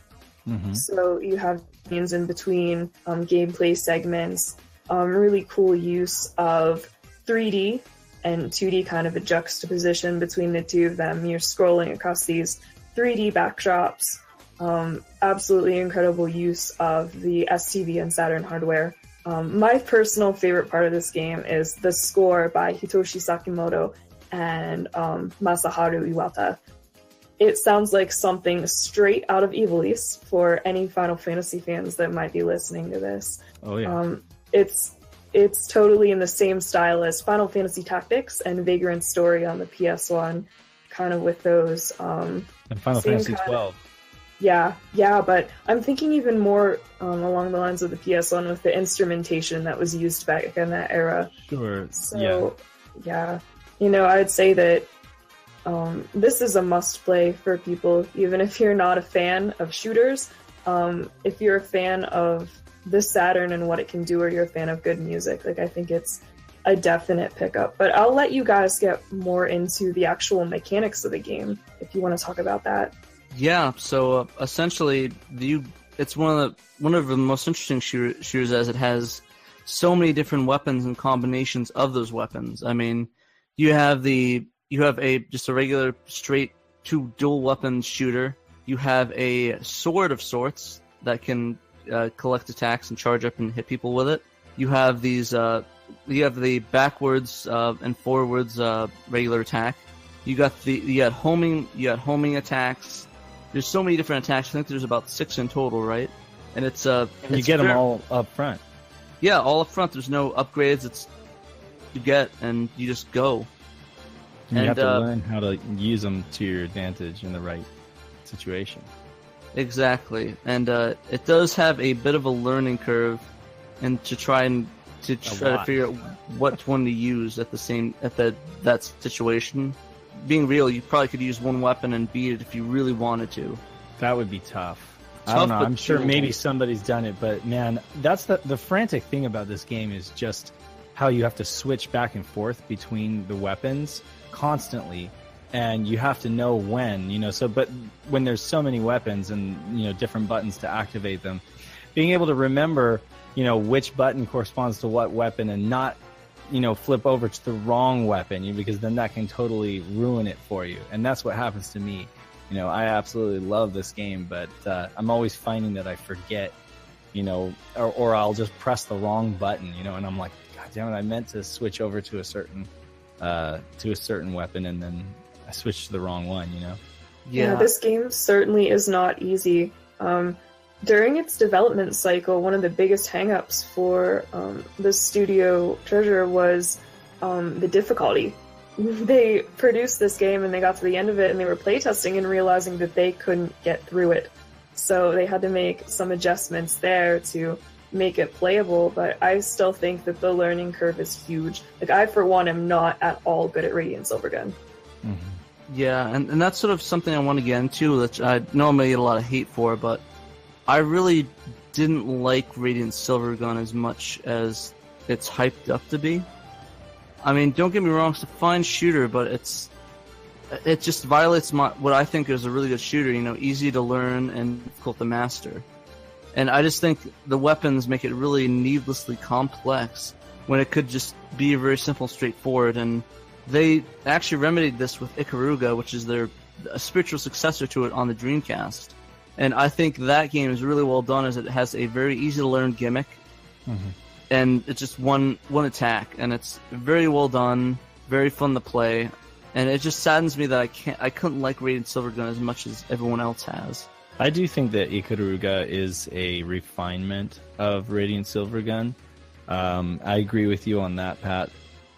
So you have scenes in between gameplay segments. Really cool use of 3D and 2D, kind of a juxtaposition between the two of them. You're scrolling across these 3D backdrops. Absolutely incredible use of the STV and Saturn hardware. My personal favorite part of this game is the score by Hitoshi Sakimoto and Masaharu Iwata. It sounds like something straight out of Ivalice for any Final Fantasy fans that might be listening to this. Oh yeah. It's totally in the same style as Final Fantasy Tactics and Vagrant Story on the PS1, kind of with those and Final Fantasy 12. Yeah, but I'm thinking even more along the lines of the PS1 with the instrumentation that was used back in that era. Sure. So, yeah. I'd say that this is a must-play for people, even if you're not a fan of shooters. If you're a fan of the Saturn and what it can do, or you're a fan of good music, I think it's a definite pickup. But I'll let you guys get more into the actual mechanics of the game if you want to talk about that. Yeah, so essentially, it's one of the most interesting shooters, as it has so many different weapons and combinations of those weapons. I mean, you have just a regular straight two dual weapon shooter. You have a sword of sorts that can collect attacks and charge up and hit people with it. You have these. You have the backwards and forwards regular attack. You got homing attacks. There's so many different attacks. I think there's about 6 in total, right? and it's And you get them all up front. Yeah, all up front. There's no upgrades. It's you get and you just go. And you have to learn how to use them to your advantage in the right situation. Exactly, and it does have a bit of a learning curve, and to try to figure out what one to use at that situation. Being real, you probably could use one weapon and beat it if you really wanted to. That would be tough. I don't know. I'm sure maybe somebody's done it, but man, that's the frantic thing about this game is just how you have to switch back and forth between the weapons constantly, and you have to know when, but when there's so many weapons and, different buttons to activate them, being able to remember, which button corresponds to what weapon and not, flip over to the wrong weapon, because then that can totally ruin it for you. And that's what happens to me. I absolutely love this game, but I'm always finding that I forget, or I'll just press the wrong button, and I'm like, God damn it, I meant to switch over to a certain weapon, and then I switched to the wrong one, Yeah, this game certainly is not easy. During its development cycle, one of the biggest hang-ups for the studio Treasure was the difficulty. They produced this game and they got to the end of it and they were playtesting and realizing that they couldn't get through it. So they had to make some adjustments there to make it playable, but I still think that the learning curve is huge. Like, I, for one, am not at all good at Radiant Silvergun. Mm-hmm. Yeah, and that's sort of something I want to get into, that I know I'm going to get a lot of hate for, but I really didn't like Radiant Silvergun as much as it's hyped up to be. I mean, don't get me wrong, it's a fine shooter, but it just violates what I think is a really good shooter, easy to learn and difficult to master. And I just think the weapons make it really needlessly complex when it could just be very simple, straightforward. And they actually remedied this with Ikaruga, which is a spiritual successor to it on the Dreamcast. And I think that game is really well done, as it has a very easy to learn gimmick. Mm-hmm. And it's just one attack, and it's very well done, very fun to play, and it just saddens me that I couldn't like Radiant Silvergun as much as everyone else has. I do think that Ikaruga is a refinement of Radiant Silvergun. I agree with you on that, Pat.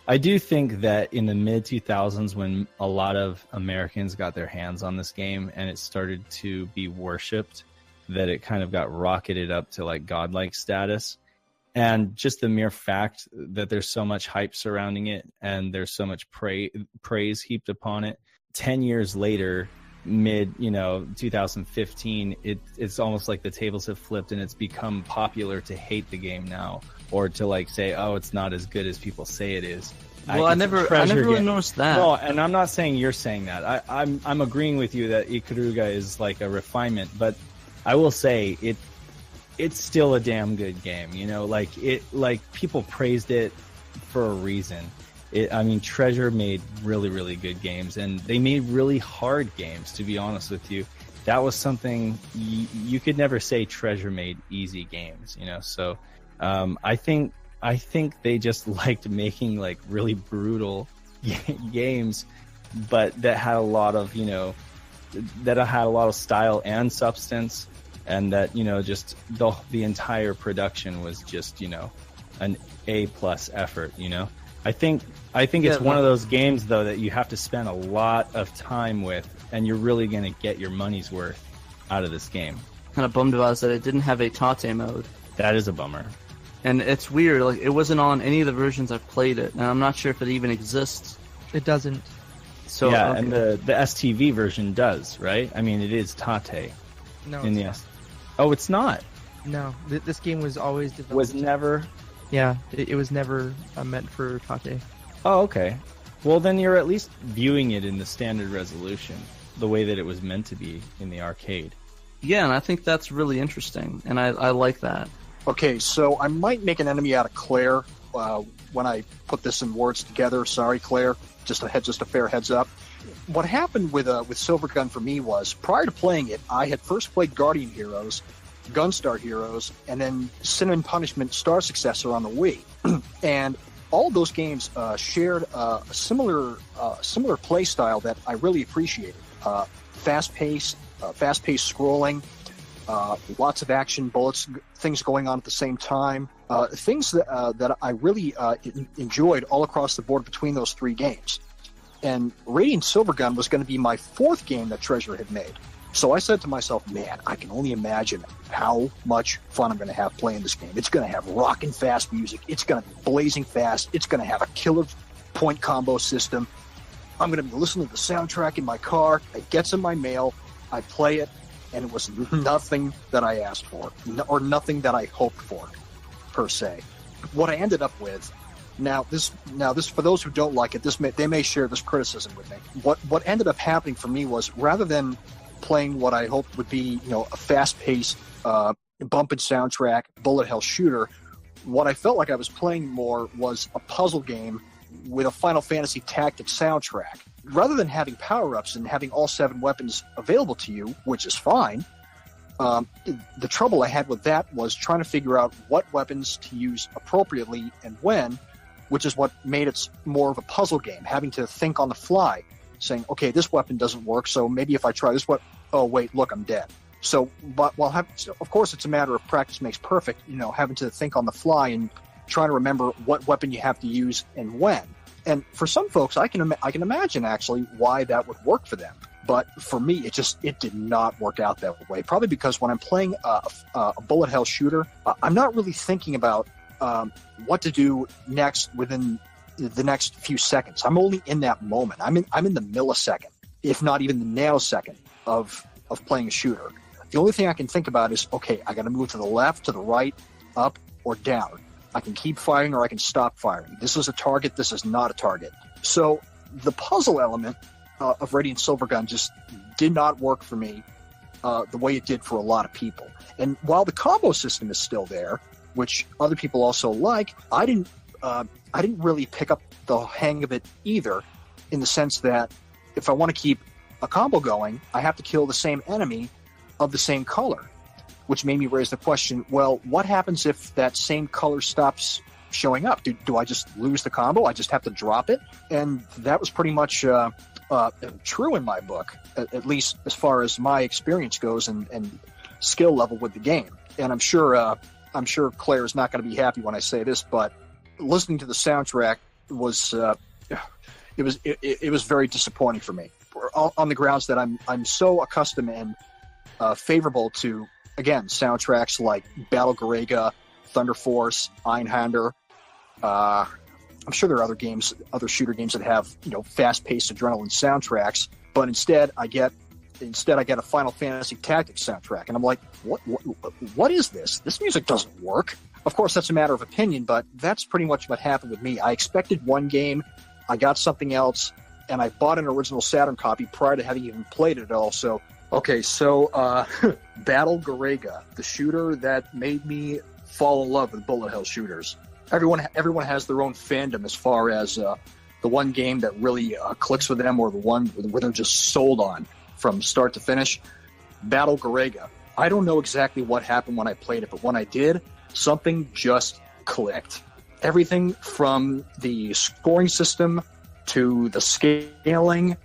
I do think that in the mid-2000s, when a lot of Americans got their hands on this game and it started to be worshipped, that it kind of got rocketed up to like godlike status. And just the mere fact that there's so much hype surrounding it and there's so much praise heaped upon it, 10 years later, mid 2015, it's almost like the tables have flipped and it's become popular to hate the game now, or to like say, oh, it's not as good as people say it is. Well, I never really noticed that. No, and I'm not saying you're saying that. I'm agreeing with you that Ikaruga is like a refinement, but I will say it's still a damn good game, like people praised it for a reason. Treasure made really, really good games, and they made really hard games, to be honest with you. That was something you could never say Treasure made easy games, so I think they just liked making like really brutal games, but that had a lot of, style and substance. And that, just the entire production was just, an A+ effort, I think it's one of those games, though, that you have to spend a lot of time with, and you're really going to get your money's worth out of this game. Kind of bummed about is that it didn't have a Tate mode. That is a bummer. And it's weird, like, it wasn't on any of the versions I've played it, and I'm not sure if it even exists. It doesn't. So yeah, okay. And the STV version does, right? I mean, it is Tate. No, in the S. Oh, it's not. No, this game was always developed. Was never. Yeah, it was never meant for Tate. Oh, okay. Well, then you're at least viewing it in the standard resolution, the way that it was meant to be in the arcade. Yeah, and I think that's really interesting, and I like that. Okay, so I might make an enemy out of Claire when I put this in words together. Sorry, Claire. Just a fair heads up. What happened with Silvergun for me was, prior to playing it, I had first played Guardian Heroes, Gunstar Heroes, and then Cinnamon Punishment Star Successor on the Wii. And all of those games shared a similar play style that I really appreciated. Fast-paced scrolling, lots of action, bullets, things going on at the same time. Things that I really enjoyed all across the board between those 3 games. And Radiant Silvergun was going to be my 4th game that Treasure had made. So I said to myself, man, I can only imagine how much fun I'm going to have playing this game. It's going to have rockin' fast music. It's going to be blazing fast. It's going to have a killer point combo system. I'm going to be listening to the soundtrack in my car. It gets in my mail. I play it, and it was nothing that I asked for, or nothing that I hoped for, per se. What I ended up with, now this for those who don't like it, they may share this criticism with me. What ended up happening for me was, rather than playing what I hoped would be, a fast-paced, bumping soundtrack, bullet hell shooter, what I felt like I was playing more was a puzzle game with a Final Fantasy Tactics soundtrack. Rather than having power-ups and having all 7 weapons available to you, which is fine, the trouble I had with that was trying to figure out what weapons to use appropriately and when, which is what made it more of a puzzle game, having to think on the fly, saying, okay, this weapon doesn't work, so maybe if I try this one, oh, wait, look, I'm dead. So, of course, it's a matter of practice makes perfect, having to think on the fly and trying to remember what weapon you have to use and when. And for some folks, I can imagine actually why that would work for them. But for me, it did not work out that way. Probably because when I'm playing a bullet hell shooter, I'm not really thinking about what to do next within the next few seconds. I'm only in that moment. I'm in the millisecond, if not even the nanosecond of playing a shooter. The only thing I can think about is, okay, I got to move to the left, to the right, up, or down. I can keep firing or I can stop firing. This is a target. This is not a target. So the puzzle element of Radiant Silvergun just did not work for me the way it did for a lot of people. And while the combo system is still there, which other people also like, I didn't really pick up the hang of it either, in the sense that if I want to keep a combo going, I have to kill the same enemy of the same color, which made me raise the question, well, what happens if that same color stops showing up? Do I just lose the combo? I just have to drop it? And that was pretty much true in my book, at least as far as my experience goes and skill level with the game. And I'm sure Claire is not going to be happy when I say this, but listening to the soundtrack was it was very disappointing for me, on the grounds that I'm so accustomed and favorable to, again, soundtracks like Battle Garega, Thunder Force, Einhander. I'm sure there are other shooter games that have fast-paced adrenaline soundtracks, but instead I get a Final Fantasy Tactics soundtrack, and I'm like, what is this? This music doesn't work. Of course, that's a matter of opinion, but that's pretty much what happened with me. I expected one game, I got something else, and I bought an original Saturn copy prior to having even played it at all. So, Battle Garega, the shooter that made me fall in love with bullet hell shooters. Everyone has their own fandom as far as the one game that really clicks with them, or the one where they're just sold on from start to finish. Battle Garega. I don't know exactly what happened when I played it, but when I did, something just clicked. Everything from the scoring system to the scaling,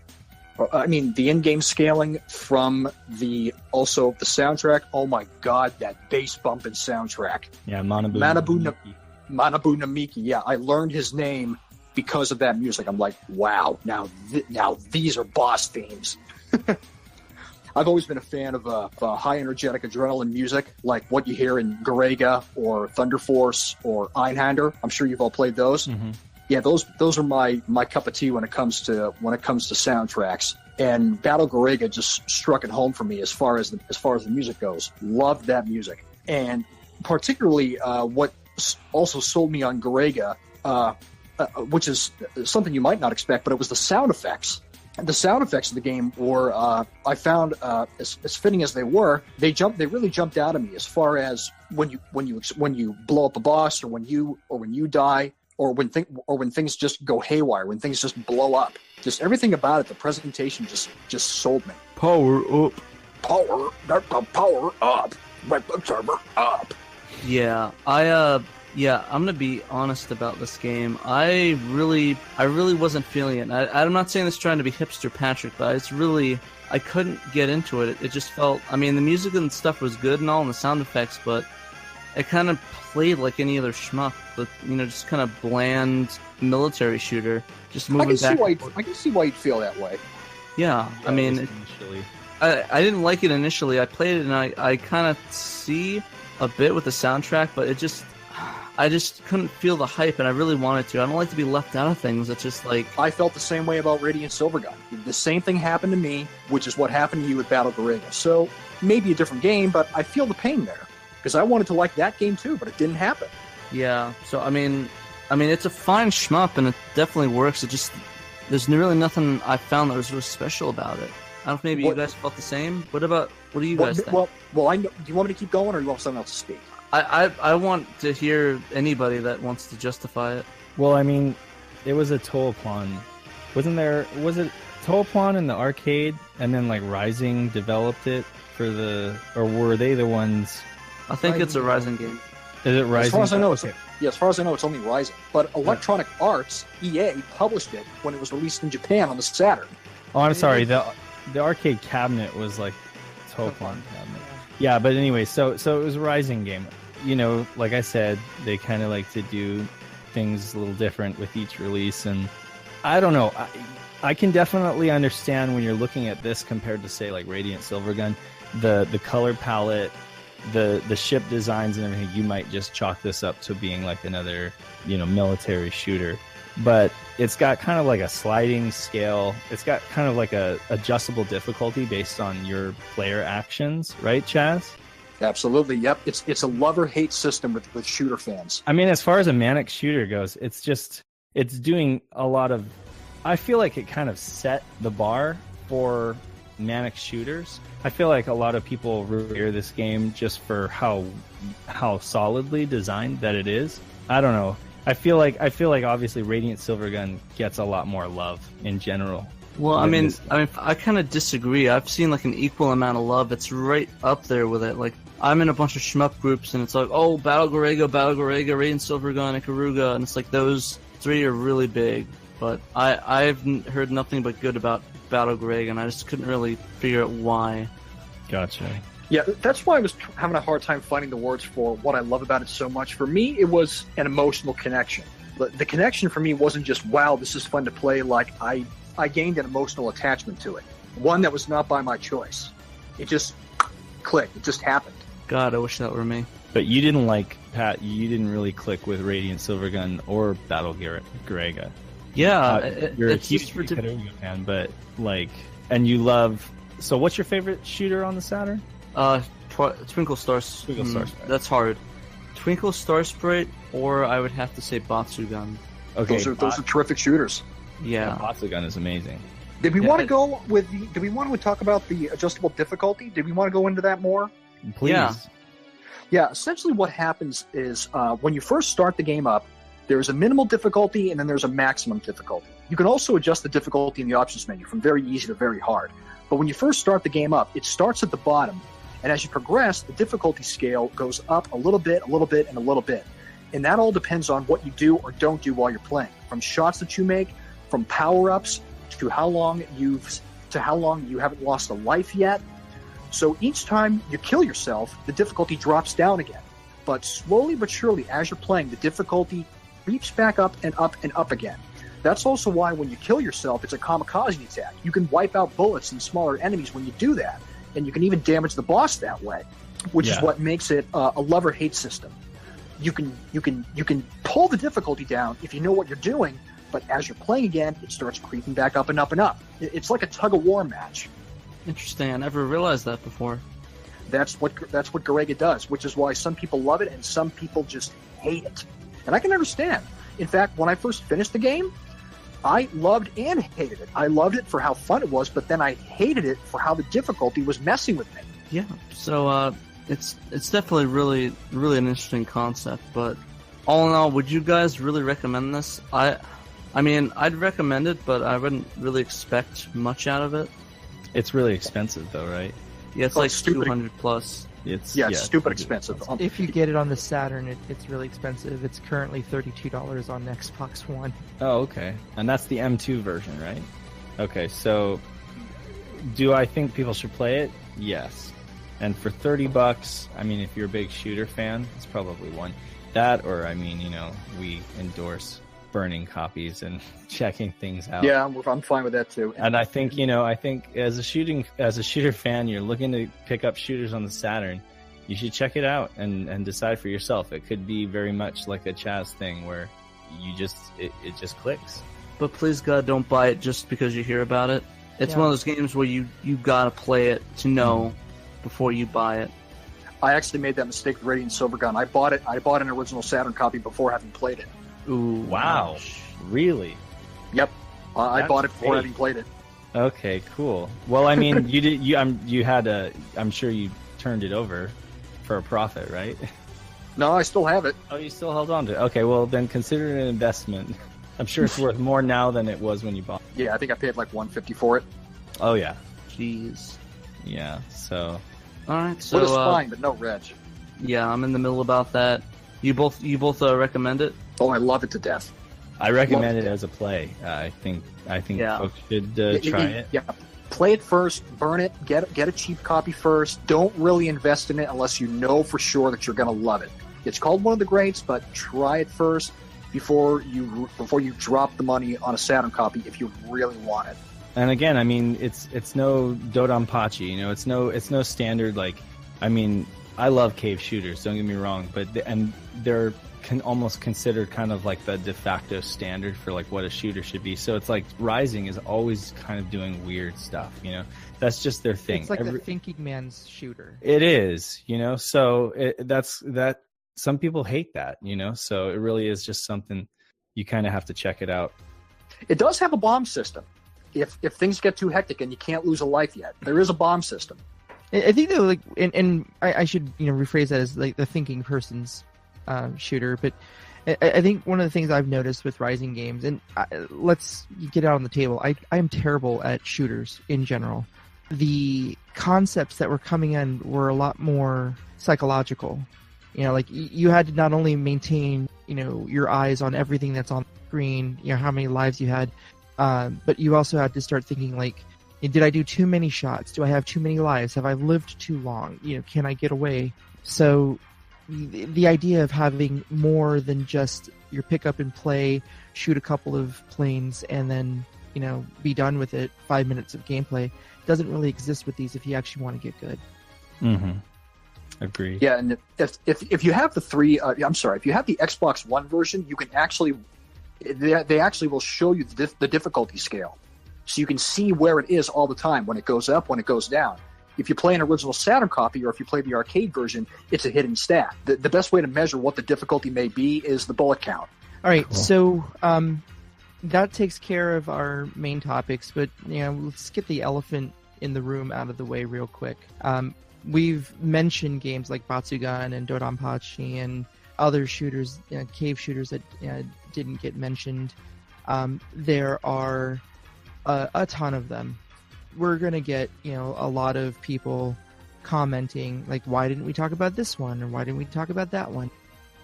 the in-game scaling, from the soundtrack. Oh my God, that bass bumping soundtrack. Yeah, Manabu Namiki. Yeah, I learned his name because of that music. I'm like, wow, now these are boss themes. I've always been a fan of high energetic adrenaline music, like what you hear in Garega or Thunder Force or Einhander. I'm sure you've all played those. Mm-hmm. Yeah, those are my cup of tea when it comes to soundtracks. And Battle Garega just struck it home for me as far as the music goes. Loved that music, and particularly what also sold me on Garega, which is something you might not expect, but it was the sound effects. The sound effects of the game were, I found, as fitting as they were, they really jumped out at me, as far as when you blow up a boss, or when you die, or when things just go haywire, when things just blow up. Just everything about it, the presentation just sold me. Power up. Power up. Let the server up. Yeah, I Yeah, I'm gonna be honest about this game. I really wasn't feeling it. I'm not saying this trying to be hipster Patrick, but I couldn't get into it. It just felt, I mean, the music and stuff was good and all, and the sound effects, but it kind of played like any other shmup, but just kind of bland military shooter, just moving back. I can see why you'd feel that way. Yeah, I mean, initially. I didn't like it initially. I played it and I kind of see a bit with the soundtrack, but I just couldn't feel the hype, and I really wanted to. I don't like to be left out of things. It's just like... I felt the same way about Radiant Silvergun. The same thing happened to me, which is what happened to you with Battle Garega. So, maybe a different game, but I feel the pain there. Because I wanted to like that game too, but it didn't happen. Yeah, so I mean, it's a fine shmup, and it definitely works. It just... There's really nothing I found that was really special about it. I don't know if maybe you guys felt the same. What do you guys think? Well, I know, do you want me to keep going, or do you want someone else to speak? I want to hear anybody that wants to justify it. Well, I mean, it was a Toaplan. Was it Toaplan in the arcade, and then like Rising developed it for or were they the ones? I think it's a Rising game. Is it Rising? As far as I know, as far as I know, it's only Rising. But Electronic Arts, EA, published it when it was released in Japan on the Saturn. Oh, I'm sorry. The arcade cabinet was like Toaplan cabinet. Yeah, but anyway, so it was a Rising game. Like I said, they kind of like to do things a little different with each release, and I don't know. I can definitely understand when you're looking at this compared to, say, like Radiant Silvergun, the color palette, the ship designs and everything. You might just chalk this up to being like another, military shooter. But it's got kind of like a sliding scale. It's got kind of like a adjustable difficulty based on your player actions, right, Chaz? Absolutely, yep. It's a love-or-hate system with shooter fans. I mean, as far as a manic shooter goes, it's doing a lot of... I feel like it kind of set the bar for manic shooters. I feel like a lot of people revere this game just for how solidly designed that it is. I don't know. I feel like obviously Radiant Silvergun gets a lot more love in general. Well, I mean, I kind of disagree. I've seen like an equal amount of love. It's right up there with it. Like, I'm in a bunch of shmup groups, and it's like, oh, Battle Garega, Radiant Silvergun, Ikaruga, and it's like those three are really big. But I've heard nothing but good about Battle Garega, and I just couldn't really figure out why. Gotcha. Yeah, that's why I was having a hard time finding the words for what I love about it so much. For me, it was an emotional connection. The connection for me wasn't just, wow, this is fun to play. Like, I gained an emotional attachment to it. One that was not by my choice. It just clicked. It just happened. God, I wish that were me. But you didn't you didn't really click with Radiant Silvergun or Battle Garega. Yeah, you're it's a huge just ridiculous. Ikaruga fan, but and you love... So what's your favorite shooter on the Saturn? Twinkle Star Sprite. That's hard. Twinkle Star Sprite, or I would have to say Batsugun. Okay, those are terrific shooters. Yeah, Batsugun is amazing. Did we want to go with do we want to talk about the adjustable difficulty? Did we want to go into that more? Please. Yeah, essentially what happens is when you first start the game up, there's a minimal difficulty and then there's a maximum difficulty. You can also adjust the difficulty in the options menu from very easy to very hard. But when you first start the game up, it starts at the bottom, and as you progress, the difficulty scale goes up a little bit, and a little bit. And that all depends on what you do or don't do while you're playing. From shots that you make, from power-ups, to how long you haven't lost a life yet. So each time you kill yourself, the difficulty drops down again. But slowly but surely, as you're playing, the difficulty creeps back up and up and up again. That's also why when you kill yourself, it's a kamikaze attack. You can wipe out bullets and smaller enemies when you do that, and you can even damage the boss that way, which is what makes it a love-or-hate system. You can pull the difficulty down if you know what you're doing, but as you're playing again, it starts creeping back up and up and up. It's like a tug-of-war match. Interesting. I never realized that before. That's what Garega does, which is why some people love it and some people just hate it. And I can understand. In fact, when I first finished the game, I loved and hated it. I loved it for how fun it was, but then I hated it for how the difficulty was messing with me. Yeah, so it's definitely really an interesting concept, but all in all, would you guys really recommend this? I mean, I'd recommend it, but I wouldn't really expect much out of it. It's really expensive though, right? Yeah, it's like 200 plus. It's stupid expensive. If you get it on the Saturn, it's really expensive. It's currently $32 on Xbox One. Oh, okay. And that's the M2 version, right? Okay, so do I think people should play it? Yes. And for $30, I mean, if you're a big shooter fan, it's probably one. That, or I mean, we endorse burning copies and checking things out. Yeah, I'm fine with that too. And I think, as a shooter fan, you're looking to pick up shooters on the Saturn. You should check it out and decide for yourself. It could be very much like a Chaz thing where it just clicks. But please God, don't buy it just because you hear about it. It's one of those games where you gotta play it to know before you buy it. I actually made that mistake with Radiant Silvergun. I bought an original Saturn copy before having played it. Ooh, wow. Really? Yep. I bought it before having played it. Okay, cool. Well, I mean, I'm sure you turned it over for a profit, right? No, I still have it. Oh, you still held on to it. Okay, well, then consider it an investment. I'm sure it's worth more now than it was when you bought it. Yeah, I think I paid like $150 for it. Oh, yeah. Jeez. Yeah, so... Alright, so... Well, it's fine, but no reg. Yeah, I'm in the middle about that. You both recommend it? Oh, I love it to death. I recommend it as a play. I think folks should try it. Yeah, play it first, burn it, get a cheap copy first. Don't really invest in it unless you know for sure that you're going to love it. It's called one of the greats, but try it first before you drop the money on a Saturn copy if you really want it. And again, I mean, it's no Dodonpachi, it's no standard, like, I mean, I love cave shooters, don't get me wrong, but they're almost considered kind of like the de facto standard for like what a shooter should be. So it's like Rising is always kind of doing weird stuff, that's just their thing. It's like the thinking man's shooter. It is, so that some people hate that, so it really is just something you kind of have to check it out. It does have a bomb system. If things get too hectic and you can't lose a life yet, there is a bomb system. I think though, like, and I should rephrase that as like the thinking person's shooter. But I think one of the things I've noticed with Rising games, and let's get out on the table. I am terrible at shooters in general. The concepts that were coming in were a lot more psychological. Like you had to not only maintain your eyes on everything that's on the screen, how many lives you had. But you also had to start thinking like, did I do too many shots? Do I have too many lives? Have I lived too long? Can I get away? So the idea of having more than just your pick up and play, shoot a couple of planes, and then, be done with it, 5 minutes of gameplay, doesn't really exist with these if you actually want to get good. Mm-hmm. Agreed. Yeah, and if you have the if you have the Xbox One version, you can actually... They actually will show you the difficulty scale. So you can see where it is all the time, when it goes up, when it goes down. If you play an original Saturn copy or if you play the arcade version, it's a hidden stat. The best way to measure what the difficulty may be is the bullet count. All right, cool. So that takes care of our main topics, but let's get the elephant in the room out of the way real quick. We've mentioned games like Batsugan and Dodonpachi and other shooters, cave shooters that didn't get mentioned. There are a ton of them. We're going to get, a lot of people commenting, like, why didn't we talk about this one? Or why didn't we talk about that one?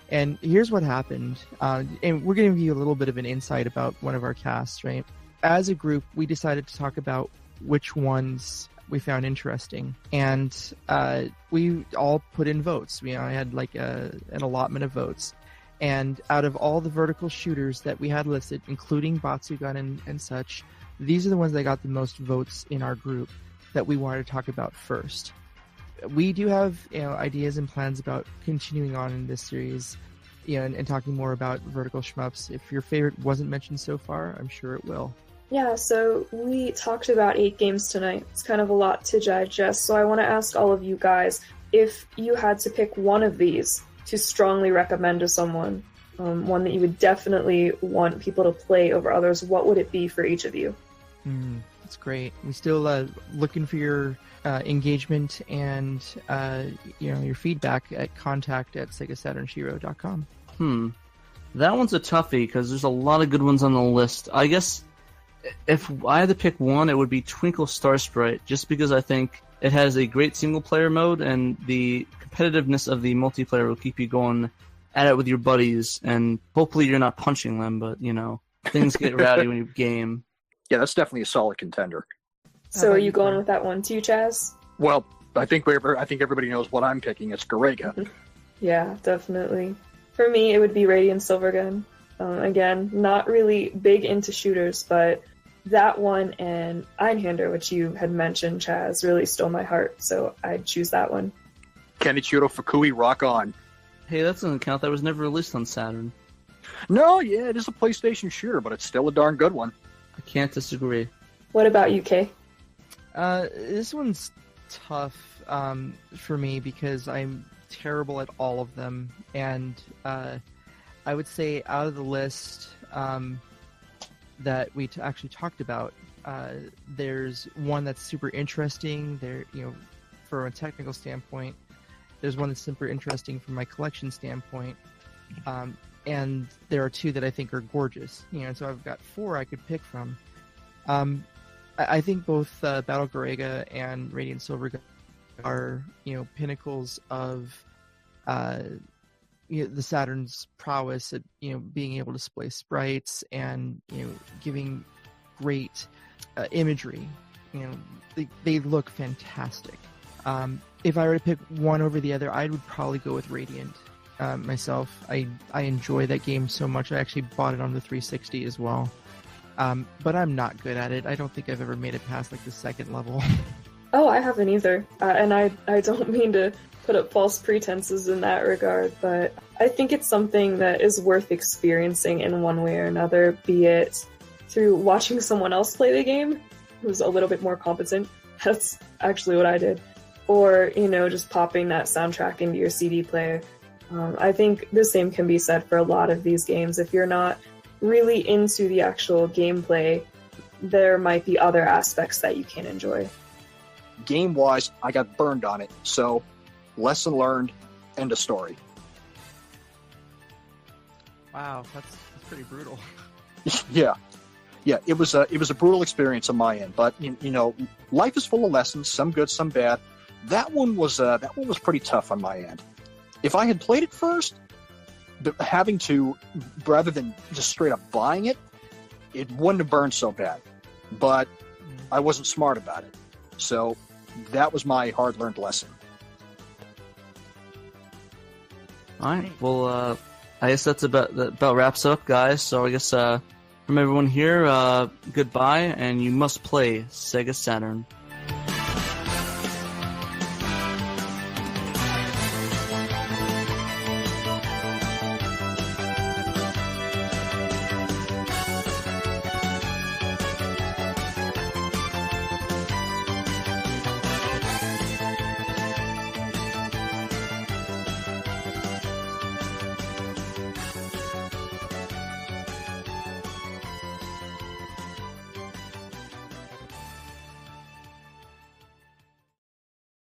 And here's what happened. And we're going to give you a little bit of an insight about one of our casts, right? As a group, we decided to talk about which ones we found interesting. And we all put in votes. I had like an allotment of votes. And out of all the vertical shooters that we had listed, including Batsugan and such, these are the ones that got the most votes in our group that we wanted to talk about first. We do have ideas and plans about continuing on in this series, and talking more about vertical shmups. If your favorite wasn't mentioned so far, I'm sure it will. Yeah, so we talked about 8 games tonight. It's kind of a lot to digest, so I want to ask all of you guys, if you had to pick one of these to strongly recommend to someone, one that you would definitely want people to play over others, what would it be for each of you? That's great. We still looking for your engagement and your feedback at contact@SEGASaturnShiro.com. That one's a toughie because there's a lot of good ones on the list. I guess if I had to pick one, it would be Twinkle Star Sprite, just because I think It has a great single-player mode, and the competitiveness of the multiplayer will keep you going at it with your buddies, and hopefully you're not punching them, but, things get rowdy when you game. Yeah, that's definitely a solid contender. So are you going with that one too, Chaz? Well, I think everybody knows what I'm picking. It's Garega. Yeah, definitely. For me, it would be Radiant Silvergun. Again, not really big into shooters, but that one and Einhander, which you had mentioned, Chaz, really stole my heart, so I'd choose that one. Kenichiro Fukui, rock on. Hey, that doesn't count. That was never released on Saturn. No, yeah, it is a PlayStation shooter, but it's still a darn good one. I can't disagree. What about you, Kay? This one's tough for me because I'm terrible at all of them, and I would say out of the list that we actually talked about, there's one that's super interesting. There, from a technical standpoint, there's one that's super interesting from my collection standpoint, and there are two that I think are gorgeous. So I've got four I could pick from. I think both Battle Garega and Radiant Silvergun are, pinnacles of the Saturn's prowess at, being able to display sprites and, giving great imagery. They look fantastic. If I were to pick one over the other, I would probably go with Radiant myself. I enjoy that game so much. I actually bought it on the 360 as well. But I'm not good at it. I don't think I've ever made it past the second level. Oh, I haven't either. And I don't mean to put up false pretenses in that regard, but I think it's something that is worth experiencing in one way or another, be it through watching someone else play the game, who's a little bit more competent. That's actually what I did. Or, just popping that soundtrack into your CD player. I think the same can be said for a lot of these games. If you're not really into the actual gameplay, there might be other aspects that you can enjoy. Game-wise, I got burned on it, so lesson learned, end of story. Wow, that's pretty brutal. Yeah, it was a brutal experience on my end, but life is full of lessons, some good, some bad. That one was pretty tough on my end. If I had played it first, having to, rather than just straight up buying it, it wouldn't have burned so bad. But I wasn't smart about it. So that was my hard-learned lesson. All right. Well, I guess that about wraps up, guys. So I guess from everyone here, goodbye, and you must play Sega Saturn.